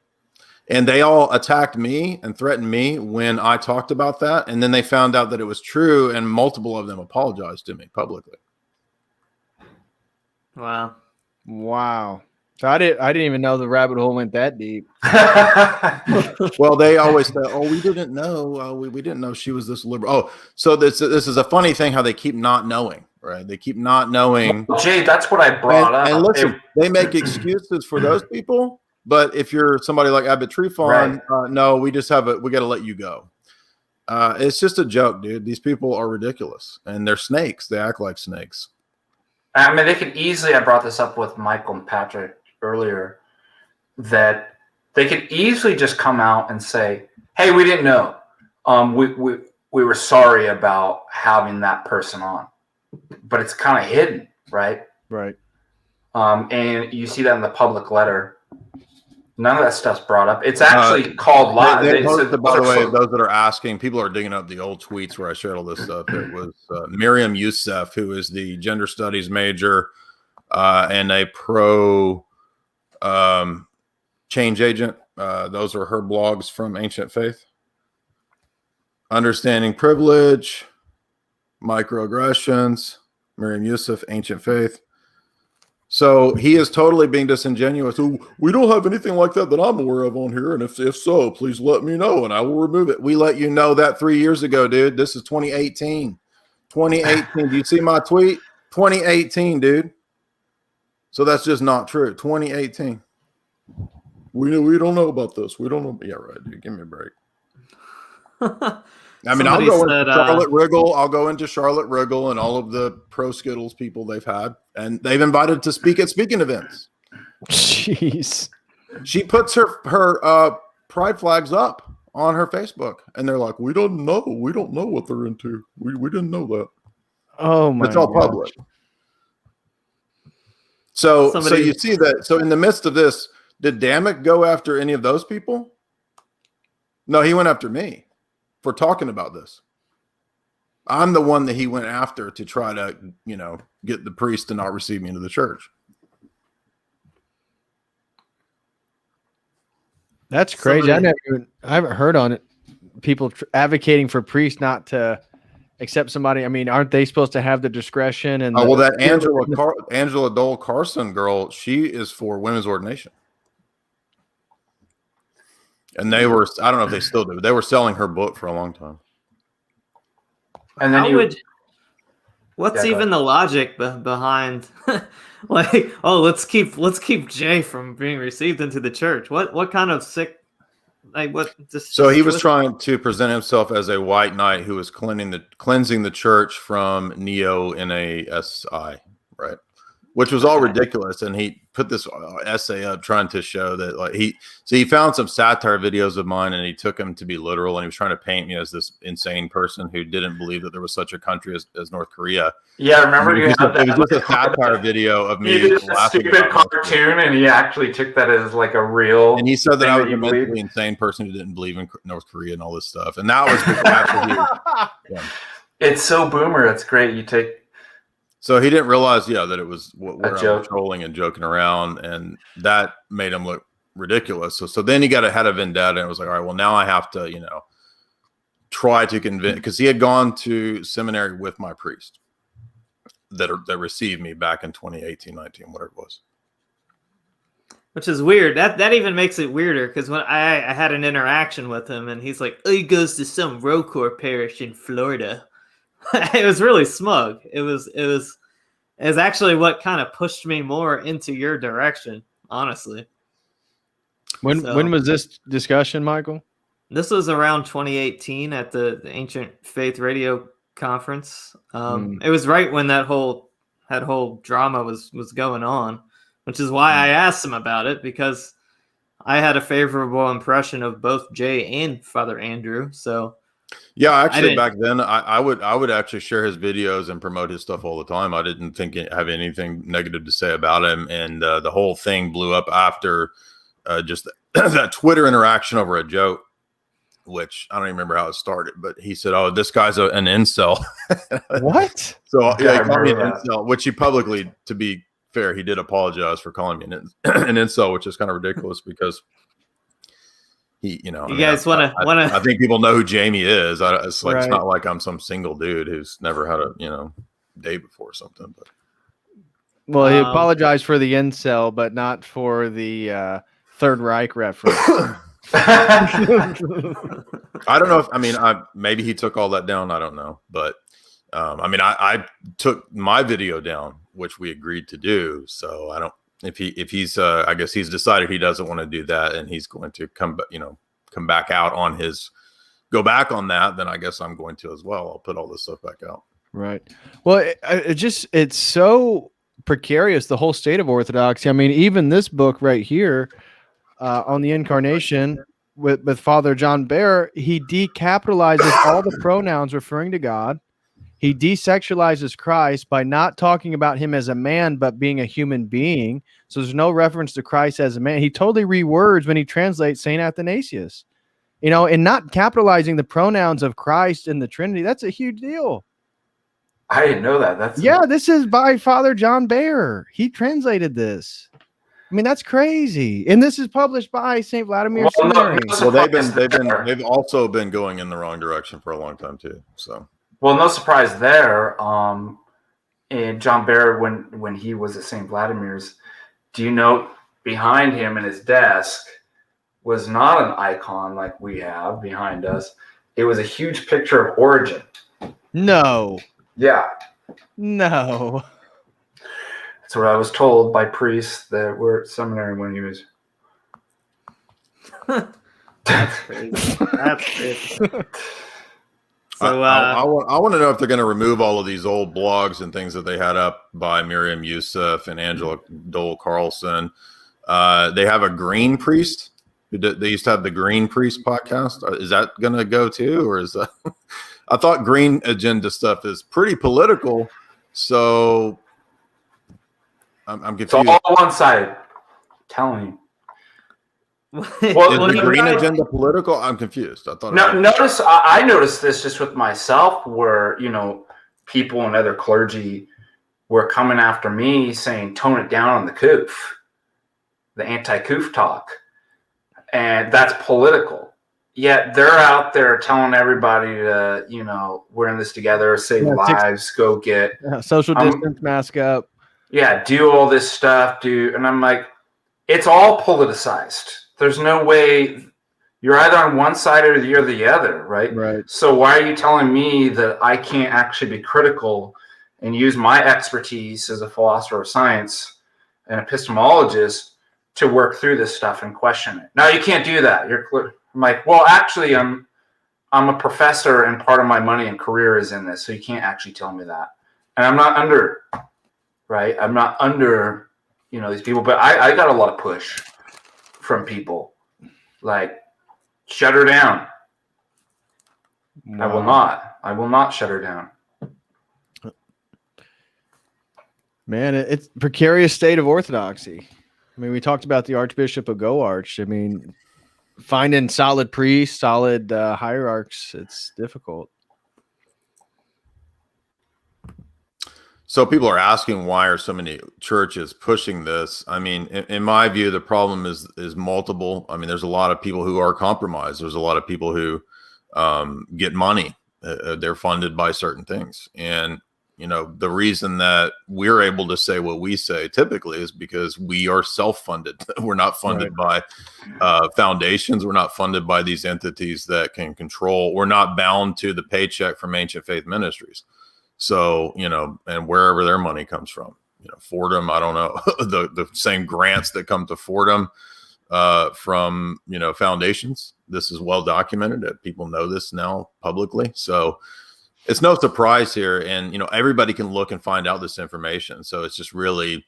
And they all attacked me and threatened me when I talked about that. And then they found out that it was true, and multiple of them apologized to me publicly. Wow. Wow. So I didn't even know the rabbit hole went that deep. Well, they always say, "Oh, we didn't know. We didn't know she was this liberal." Oh, so this is a funny thing how they keep not knowing, right? They keep not knowing. Well, Jay, that's what I brought up. And listen, they make excuses for those people, but if you're somebody like Abbot Tryphon, no, we got to let you go. It's just a joke, dude. These people are ridiculous, and they're snakes. They act like snakes. I mean, they could easily. I brought this up with Michael and Patrick earlier, that they could easily just come out and say, "Hey, we didn't know. We were sorry about having that person on," but it's kind of hidden, right? Right. And you see that in the public letter. None of that stuff's brought up. It's actually called live. By the way, those that are asking, people are digging up the old tweets where I shared all this stuff. It was Miriam Youssef, who is the gender studies major and a pro change agent. Those are her blogs from Ancient Faith. Understanding Privilege, Microaggressions, Miriam Youssef, Ancient Faith. So he is totally being disingenuous. We don't have anything like that I'm aware of on here. And if so, please let me know and I will remove it. We let you know that 3 years ago, dude. This is 2018. 2018. Do you see my tweet? 2018, dude. So that's just not true. 2018. We don't know about this. We don't know. Yeah, right, dude. Give me a break. I mean, I'll go into Charlotte Riggle. I'll go into Charlotte Riggle and all of the pro Skittles people they've had, and they've invited to speak at speaking events. Jeez. She puts her pride flags up on her Facebook, and they're like, "We don't know. We don't know what they're into. We didn't know that." Oh my! It's all public. So you see that. So in the midst of this, did Damick go after any of those people? No, he went after me for talking about this. I'm the one that he went after to try to, get the priest to not receive me into the church. That's crazy. I haven't heard on it. People advocating for priests not to accept somebody. I mean, aren't they supposed to have the discretion? And that Angela Dole Carson girl, she is for women's ordination. And they were, I don't know if they still do, but they were selling her book for a long time. And then what's even the logic behind like, let's keep Jay from being received into the church? What kind of sick, like what? So he was trying to present himself as a white knight who was cleansing the church from neo-NASI, right? Which was all ridiculous, and he put this essay up trying to show that he found some satire videos of mine, and he took them to be literal, and he was trying to paint me as this insane person who didn't believe that there was such a country as North Korea. Yeah, I remember it was just a satire video of me. He did a stupid cartoon, and he actually took that as like a real. And he said that I was a mentally insane person who didn't believe in North Korea and all this stuff, and that was after It's so boomer. It's great. You take. So he didn't realize, that it was where I was trolling and joking around, and that made him look ridiculous. So then he had a vendetta, and it was like, all right, well, now I have to, try to convince, because he had gone to seminary with my priest that received me back in 2018, 19, whatever it was. Which is weird. That even makes it weirder, because when I had an interaction with him, and he's like, he goes to some Rocor parish in Florida. It was really smug. It was actually what kind of pushed me more into your direction, honestly. When was this discussion, Michael? This was around 2018 at the Ancient Faith Radio conference. It was right when that whole drama was going on, which is why I asked him about it, because I had a favorable impression of both Jay and Father Andrew. So. Yeah, actually, back then I would actually share his videos and promote his stuff all the time. I didn't have anything negative to say about him, and the whole thing blew up after just that Twitter interaction over a joke, which I don't even remember how it started. But he said, "Oh, this guy's an incel." What? So he called me an incel, which he publicly, to be fair, he did apologize for calling me an incel, which is kind of ridiculous because. he, you know, You guys want to I think people know who Jamie is. It's like, Right. it's not like I'm some single dude who's never had a, you know, date before or something. But Well, he apologized for the incel, but not for the Third Reich reference. I don't know if, I mean, maybe he took all that down. I don't know. But I mean, I took my video down, which we agreed to do. So I don't, if he's I guess he's decided he doesn't want to do that, and he's going to come back out on go back on that, then I guess I'm going to as well. I'll put all this stuff back out. Right. Well, it's so precarious, the whole state of Orthodoxy. I mean, even this book right here on the Incarnation with Father John Baer, he decapitalizes all the pronouns referring to God. He desexualizes Christ by not talking about him as a man, but being a human being. So there's no reference to Christ as a man. He totally rewords when he translates St. Athanasius, you know, and not capitalizing the pronouns of Christ in the Trinity. That's a huge deal. I didn't know that. This is by Father John Baer. He translated this. I mean, that's crazy. And this is published by St. Vladimir Seminary. Well, they've also been going in the wrong direction for a long time too. So. Well, no surprise there. And John Baer, when he was at St. Vladimir's, do you know behind him in his desk was not an icon like we have behind us. It was a huge picture of Origen. No. Yeah. No. That's what I was told by priests that were at seminary when he was. That's crazy. That's crazy. So I want to know if they're going to remove all of these old blogs and things that they had up by Miriam Youssef and Angela Dole Carlson. They have a green priest. They used to have the Green Priest podcast. Is that going to go too, or is that? I thought green agenda stuff is pretty political, so I'm confused. It's all one-sided. Telling you. Well, is the green agenda political? I'm confused. I thought. I noticed this just with myself, where people and other clergy were coming after me, saying tone it down on the coof, the anti-coof talk, and that's political. Yet they're out there telling everybody to, we're in this together, save lives, go get social distance, mask up. Yeah, do all this stuff, and I'm like, it's all politicized. There's no way you're either on one side or you're the other, right? Right. So why are you telling me that I can't actually be critical and use my expertise as a philosopher of science and epistemologist to work through this stuff and question it? No, you can't do that. I'm like, well, actually, I'm a professor and part of my money and career is in this, so you can't actually tell me that. And I'm not under, right? I'm not under, these people, but I got a lot of push from people like, shut her down. Wow. I will not shut her down. Man, it's a precarious state of orthodoxy. I mean, we talked about the Archbishop of Goarch. I mean, finding solid priests, solid hierarchs, it's difficult. So people are asking, why are so many churches pushing this? I mean, in my view, the problem is multiple. I mean, there's a lot of people who are compromised. There's a lot of people who get money. They're funded by certain things. And, the reason that we're able to say what we say typically is because we are self-funded. We're not funded by foundations. We're not funded by these entities that can control. We're not bound to the paycheck from Ancient Faith Ministries. So, and wherever their money comes from, Fordham, I don't know, the same grants that come to Fordham from, foundations. This is well documented that people know this now publicly. So it's no surprise here. And, everybody can look and find out this information. So it's just really,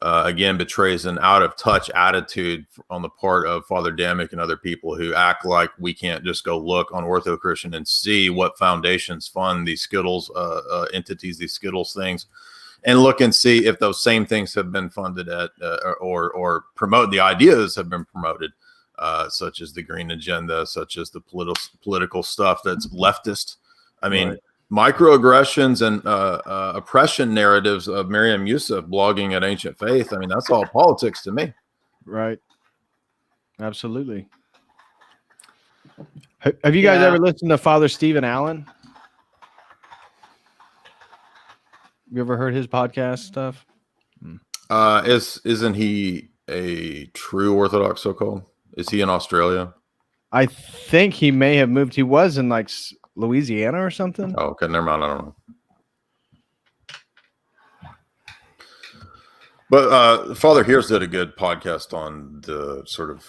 again, betrays an out of touch attitude on the part of Father Damick and other people who act like we can't just go look on Ortho Christian and see what foundations fund these Skittles entities, these Skittles things, and look and see if those same things have been funded at or promote the ideas have been promoted, such as the green agenda, such as the political stuff that's leftist. I mean, microaggressions and oppression narratives of Miriam Youssef blogging at Ancient Faith. I mean, that's all politics to me. Right. Absolutely. Have you guys Yeah. ever listened to Father Stephen Allen? You ever heard his podcast stuff? Isn't he a true Orthodox so-called? Is he in Australia? I think he may have moved. He was in like Louisiana or something. Oh, okay, never mind. I don't know. But Father Hears did a good podcast on the sort of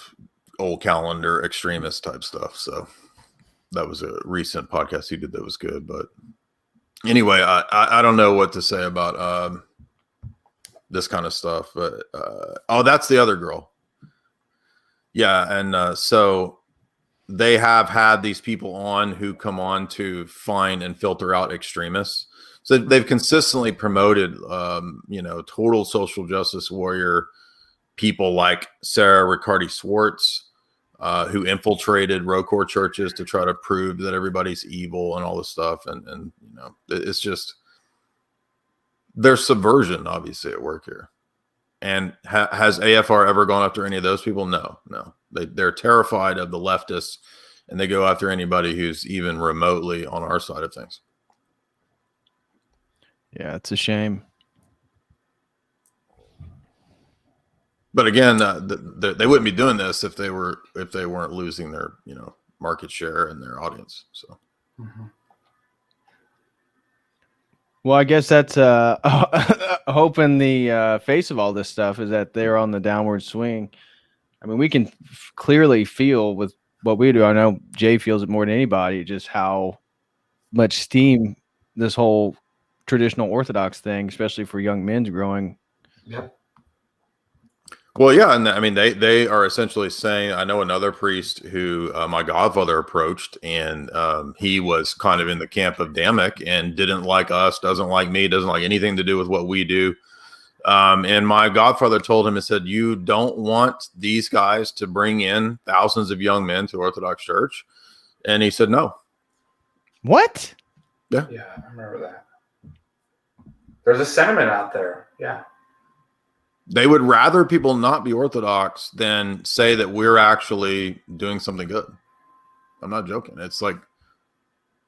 old calendar extremist type stuff. So that was a recent podcast he did that was good. But anyway, I don't know what to say about this kind of stuff. But oh, that's the other girl. Yeah, and so they have had these people on who come on to find and filter out extremists. So they've consistently promoted, total social justice warrior people like Sarah Riccardi Swartz, who infiltrated ROCOR churches to try to prove that everybody's evil and all this stuff. And it's just, there's subversion obviously at work here. And has AFR ever gone after any of those people? No. They're terrified of the leftists, and they go after anybody who's even remotely on our side of things. Yeah, it's a shame. But again, they wouldn't be doing this if they weren't losing their market share and their audience. So, Well, I guess that's hope in the face of all this stuff is that they're on the downward swing. I mean, we can clearly feel with what we do. I know Jay feels it more than anybody, just how much steam this whole traditional Orthodox thing, especially for young men growing. Yep. Well, yeah, and I mean they are essentially saying. I know another priest who my godfather approached, and he was kind of in the camp of Damick and didn't like us, doesn't like me, doesn't like anything to do with what we do. And my godfather told him and said, "You don't want these guys to bring in thousands of young men to Orthodox Church," and he said, "No." What? Yeah, I remember that. There's a sentiment out there. Yeah. They would rather people not be Orthodox than say that we're actually doing something good. I'm not joking. It's like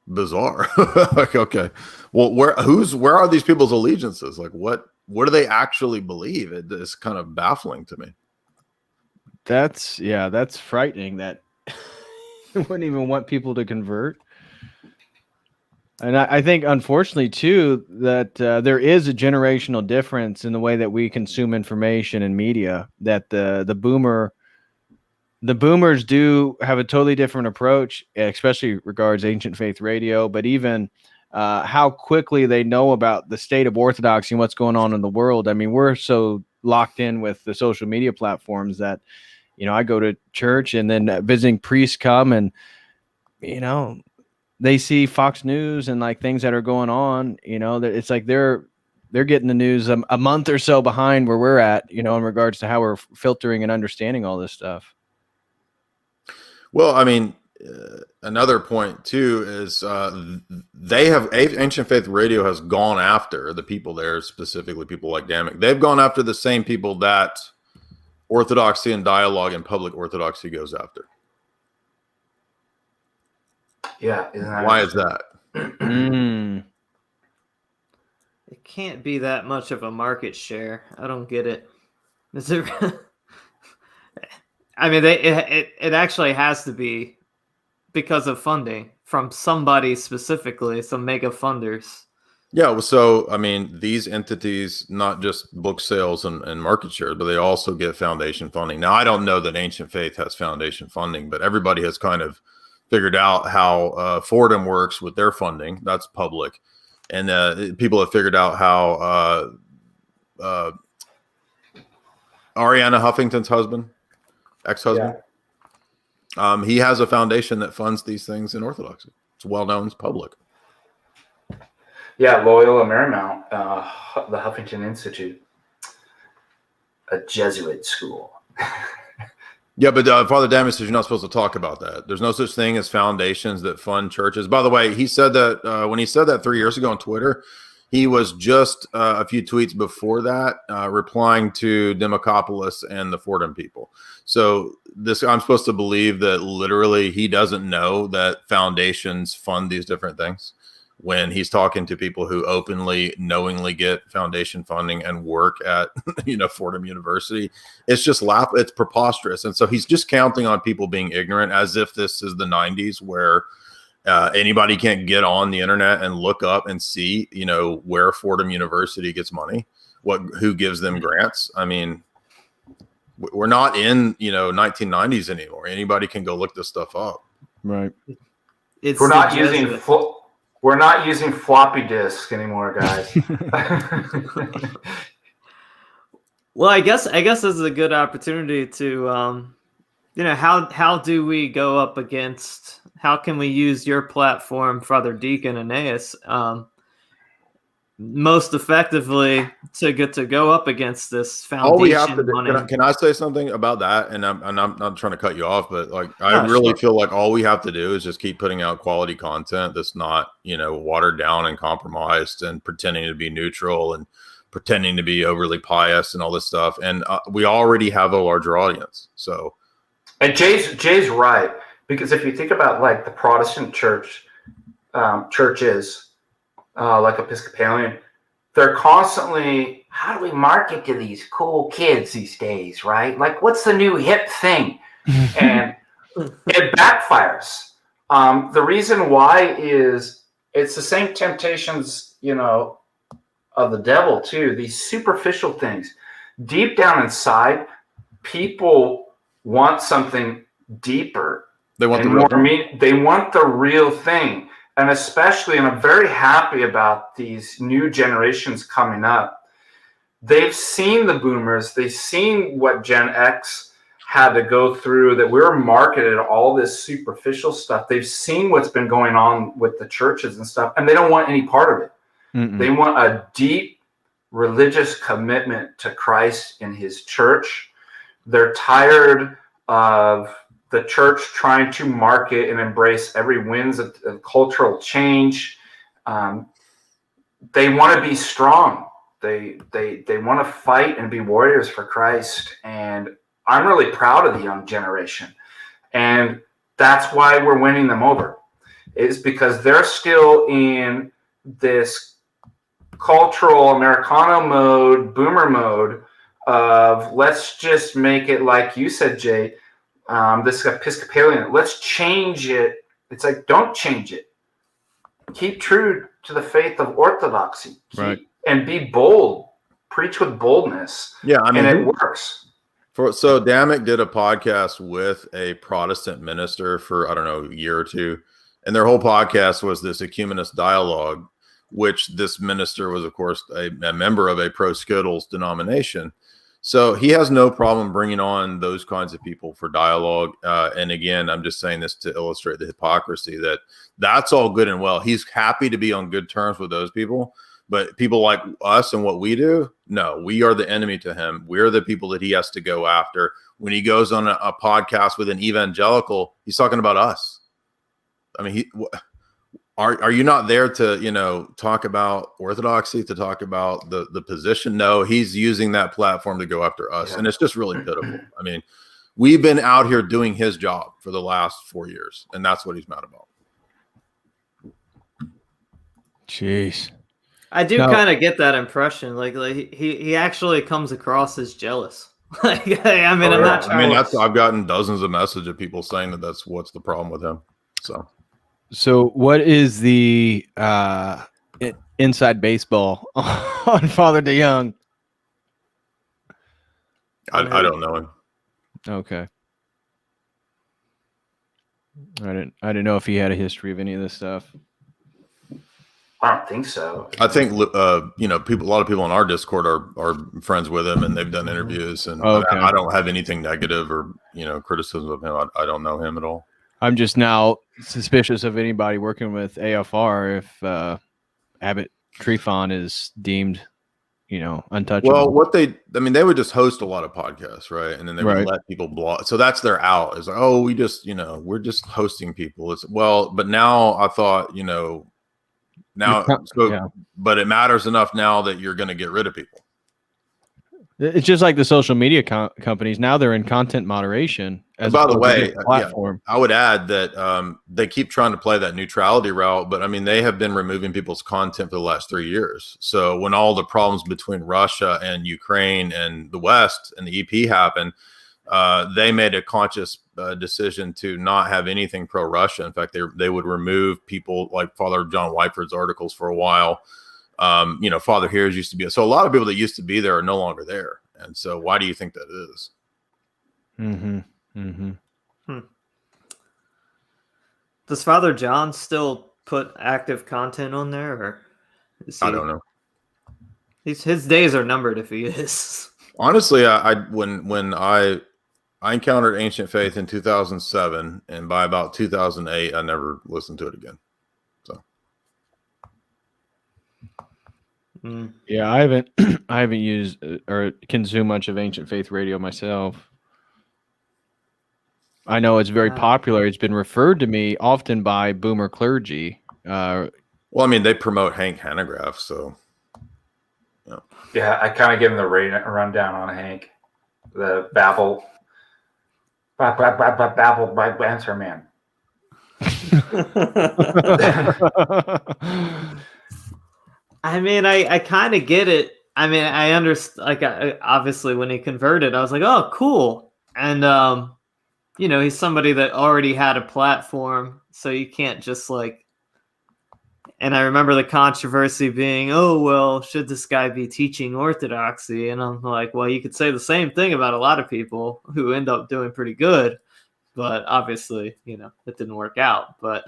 bizarre. Like, okay, well, where are these people's allegiances? Like, what do they actually believe? It's kind of baffling to me. That's frightening that you wouldn't even want people to convert. And I think, unfortunately, too, that there is a generational difference in the way that we consume information and media. That the boomers do have a totally different approach, especially regards ancient faith radio. But even how quickly they know about the state of Orthodoxy and what's going on in the world. I mean, we're so locked in with the social media platforms that I go to church and then visiting priests come and they see Fox News and like things that are going on, it's like they're getting the news a month or so behind where we're at, in regards to how we're filtering and understanding all this stuff. Well, I mean, another point too is Ancient Faith Radio has gone after the people there, specifically people like Damick. They've gone after the same people that Orthodoxy and Dialogue and Public Orthodoxy goes after. Yeah. Why is that? It can't be that much of a market share. I don't get it. Is it? I mean, it actually has to be because of funding from somebody specifically, some mega funders. Yeah. So, I mean, these entities, not just book sales and market share, but they also get foundation funding. Now, I don't know that Ancient Faith has foundation funding, but everybody has kind of figured out how Fordham works with their funding. That's public. And people have figured out how Ariana Huffington's ex-husband, he has a foundation that funds these things in Orthodoxy. It's well-known, it's public. Yeah, Loyola Marymount, the Huffington Institute, a Jesuit school. Yeah, but Father Damick says you're not supposed to talk about that. There's no such thing as foundations that fund churches. By the way, he said that when he said that 3 years ago on Twitter, He was just a few tweets before that replying to Democopoulos and the Fordham people. So I'm supposed to believe that literally he doesn't know that foundations fund these different things when he's talking to people who openly, knowingly get foundation funding and work at, Fordham University. It's just it's preposterous. And so he's just counting on people being ignorant as if this is the 90s where anybody can't get on the internet and look up and see, where Fordham University gets money, who gives them grants. I mean, we're not in, 1990s anymore. Anybody can go look this stuff up. Right. We're not using floppy disks anymore, guys. Well, I guess this is a good opportunity to, how do we go up against? How can we use your platform, Father Deacon Ananias, most effectively to go up against this foundation? All we have to do, money? can I say something about that? And I'm not trying to cut you off, but I really feel like all we have to do is just keep putting out quality content that's not, watered down and compromised and pretending to be neutral and pretending to be overly pious and all this stuff. And we already have a larger audience. So, and Jay's right, because if you think about like the Protestant churches, like Episcopalian, they're constantly, how do we market to these cool kids these days, right? Like, what's the new hip thing? And it backfires. The reason why is it's the same temptations, of the devil too. These superficial things. Deep down inside, people want something deeper. They want they want the real thing. And especially, and I'm very happy about these new generations coming up. They've seen the boomers. They've seen what Gen X had to go through, that we were marketed all this superficial stuff. They've seen what's been going on with the churches and stuff, and they don't want any part of it. Mm-mm. They want a deep religious commitment to Christ and his church. They're tired of the church trying to market and embrace every winds of cultural change. They want to be strong. They want to fight and be warriors for Christ. And I'm really proud of the young generation. And that's why we're winning them over, is because they're still in this cultural Americano mode, boomer mode of let's just make it like you said, Jay, this Episcopalian, let's change it. It's like, don't change it. Keep true to the faith of orthodoxy. Right. And be bold. Preach with boldness. Yeah, I mean, and it works. So Damick did a podcast with a Protestant minister for, I don't know, a year or two. And their whole podcast was this ecumenist dialogue, which this minister was, of course, a member of a pro-Skittles denomination. So he has no problem bringing on those kinds of people for dialogue. And again, I'm just saying this to illustrate the hypocrisy that's all good and well. He's happy to be on good terms with those people. But people like us and what we do, no, we are the enemy to him. We're the people that he has to go after. When he goes on a podcast with an evangelical, he's talking about us. I mean, are you not there to, talk about orthodoxy, to talk about the position? No, he's using that platform to go after us. Yeah. And it's just really pitiful. I mean, we've been out here doing his job for the last 4 years, and that's what he's mad about. Jeez. I do kind of get that impression. Like he actually comes across as jealous. I'm not trying. I've gotten dozens of messages of people saying that's what's the problem with him. So what is the inside baseball on Father DeYoung? I don't know him. Okay. I didn't know if he had a history of any of this stuff. I don't think so. I think a lot of people on our Discord are friends with him, and they've done interviews. And I don't have anything negative or criticism of him. I don't know him at all. I'm just now suspicious of anybody working with AFR if Abbot Tryphon is deemed, untouchable. Well, they would just host a lot of podcasts, right? And then they would let people blog. So that's their out. It's like, oh, we're just hosting people. But now I thought, Now, but it matters enough now that you're going to get rid of people. It's just like the social media companies. Now they're in content moderation. By the way, platform. I would add that they keep trying to play that neutrality route, but I mean, they have been removing people's content for the last 3 years. So when all the problems between Russia and Ukraine and the West and the EP happened, they made a conscious decision to not have anything pro-Russia. In fact, they would remove people like Father John Whiteford's articles for a while. Father Here's used to be. So a lot of people that used to be there are no longer there. And so why do you think that is? Mm-hmm. Does Father John still put active content on there, or I don't know. His days are numbered if he is. Honestly, when I encountered Ancient Faith in 2007, and by about 2008, I never listened to it again. So, yeah, I haven't used or consumed much of Ancient Faith radio myself. I know it's very popular. It's been referred to me often by boomer clergy. Well, I mean, they promote Hank Hanegraaff, so. Yeah, I kind of give him the rundown on Hank. The babble answer man. I mean, I kind of get it. I mean, I understand. Like, obviously, when he converted, I was like, "Oh, cool!" And he's somebody that already had a platform, so you can't just like. And I remember the controversy being, "Oh, well, should this guy be teaching orthodoxy?" And I'm like, "Well, you could say the same thing about a lot of people who end up doing pretty good, but obviously, it didn't work out." But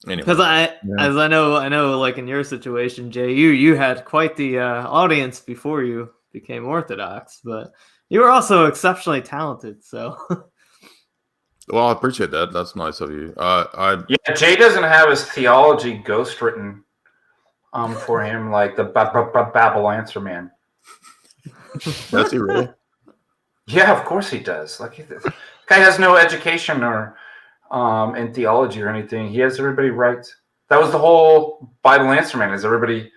because as I know, like in your situation, Jay, you had quite the audience before you became Orthodox, but you were also exceptionally talented. So, well, I appreciate that. That's nice of you. Jay doesn't have his theology ghostwritten for him like the Babel answer man. Does he really? Yeah, of course he does. Like, this guy has no education or in theology or anything. He has everybody right. That was the whole Bible answer man. Is everybody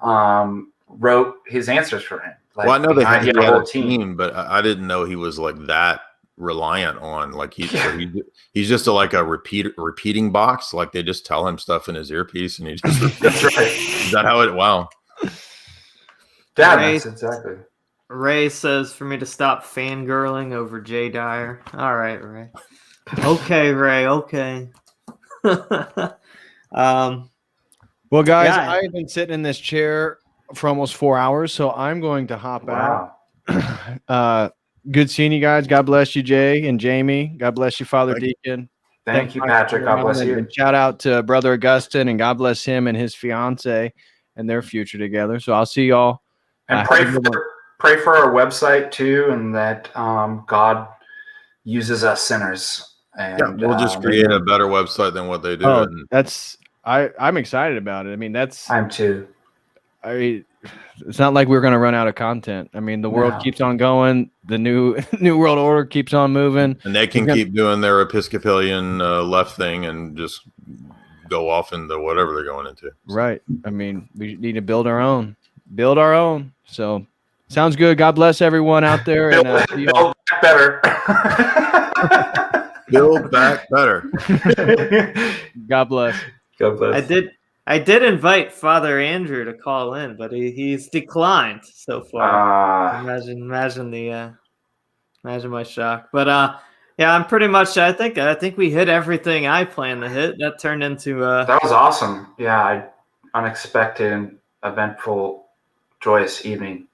wrote his answers for him? Like, well, I know they had a whole team, but I didn't know he was like that reliant on like he's just a repeating box. Like they just tell him stuff in his earpiece and he just that's right. Is that how it? Wow. Yeah, that's exactly. Ray says for me to stop fangirling over Jay Dyer. All right, Ray. Okay, Ray. Okay. Well, guys, I've been sitting in this chair for almost 4 hours, so I'm going to hop out. Good seeing you guys. God bless you, Jay and Jamie. God bless you, Father Deacon. Thank you, Patrick. God bless you. And shout out to Brother Augustine, and God bless him and his fiance and their future together. So I'll see y'all. And pray for our website too, and that God uses us sinners. And we'll just create a better website than what they do. Oh, I'm excited about it. I mean, I'm too. It's not like we're going to run out of content. I mean, the world keeps on going. The new world order keeps on moving, and they can keep doing their Episcopalian left thing and just go off into whatever they're going into. Right. I mean, we need to build our own. So sounds good. God bless everyone out there. Build back better. Build back better. God bless. God bless. I did invite Father Andrew to call in, but he's declined so far. Imagine my shock. But I'm pretty much. I think we hit everything I planned to hit. That turned into. That was awesome. Yeah, unexpected and eventful, joyous evening.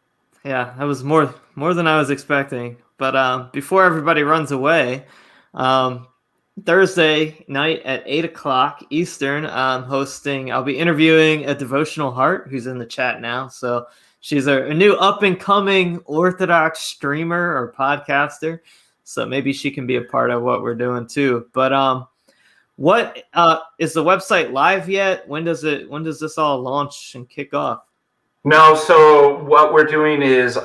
Yeah, that was more than I was expecting. But before everybody runs away. Thursday night at 8:00 Eastern, I'll be interviewing a devotional heart who's in the chat now. So she's a new up and coming Orthodox streamer or podcaster. So maybe she can be a part of what we're doing too. But what is the website live yet? When does this all launch and kick off? No. So what we're doing is,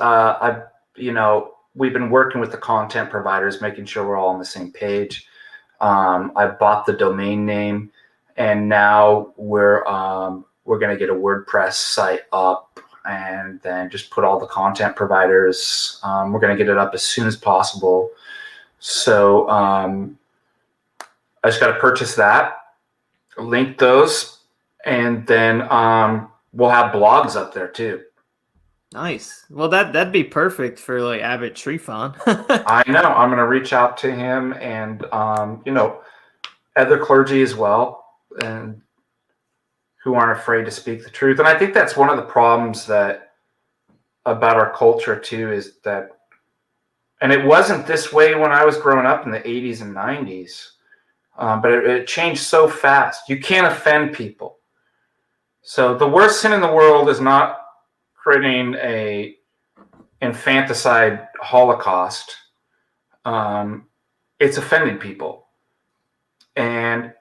we've been working with the content providers, making sure we're all on the same page. I bought the domain name, and now we're going to get a WordPress site up, and then just put all the content providers. We're going to get it up as soon as possible. So I just got to purchase that, link those, and then we'll have blogs up there too. Nice. Well, that'd be perfect for like Abbot Tryphon. I know. I'm going to reach out to him and other clergy as well, and who aren't afraid to speak the truth. And I think that's one of the problems that about our culture too, is that, and it wasn't this way when I was growing up in the 80s and 90s, but it changed so fast. You can't offend people. So the worst sin in the world is not creating a infanticide holocaust. It's offending people. And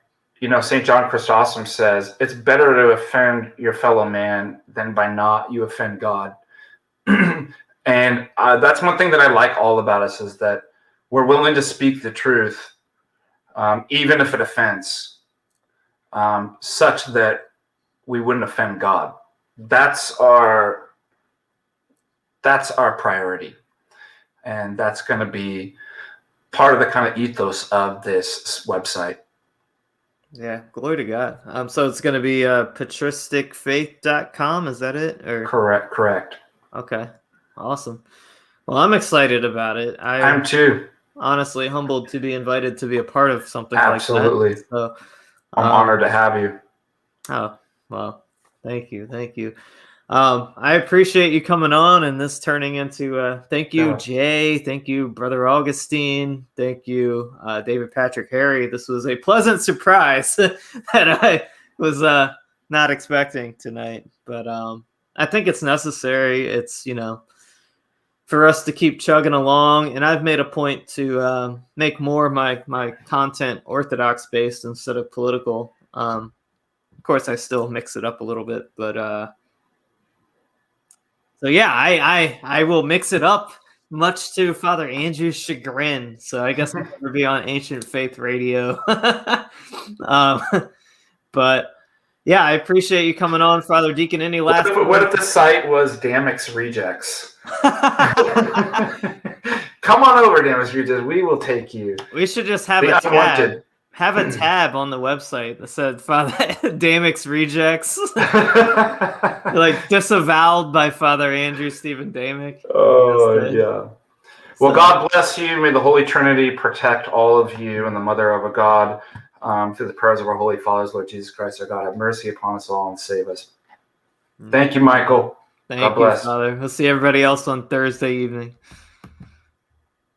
St. John Chrysostom says it's better to offend your fellow man than by not you offend God. And that's one thing that I like all about us, is that we're willing to speak the truth, even if it offends, such that we wouldn't offend God. That's our priority. And that's going to be part of the kind of ethos of this website. Yeah, glory to God. So it's going to be patristicfaith.com. Is that it? Or Correct. Okay, awesome. Well, I'm excited about it. I'm too. Honestly humbled to be invited to be a part of something Absolutely. like that. So, I'm honored to have you. Oh, well, thank you. I appreciate you coming on, and this turning into thank you, Jay. Thank you, Brother Augustine. Thank you, David Patrick Harry. This was a pleasant surprise that I was not expecting tonight. But I think it's necessary. It's, for us to keep chugging along. And I've made a point to make more of my content Orthodox based instead of political. Of course, I still mix it up a little bit, but so yeah, I will mix it up, much to Father Andrew's chagrin. So I guess I'll never be on Ancient Faith Radio. But yeah, I appreciate you coming on, Father Deacon. Any last? What if the site was Damick's Rejects? Come on over, Damick's Rejects. We will take you. We should just have a tab. Have a tab on the website that said Father Damick's Rejects. Like disavowed by Father Andrew Stephen Damick. Oh, yeah. Well, God bless you. May the Holy Trinity protect all of you, and the Mother of a God, through the prayers of our Holy Fathers, Lord Jesus Christ, our God, have mercy upon us all and save us. Thank you, Michael. Thank you, Father. We'll see everybody else on Thursday evening.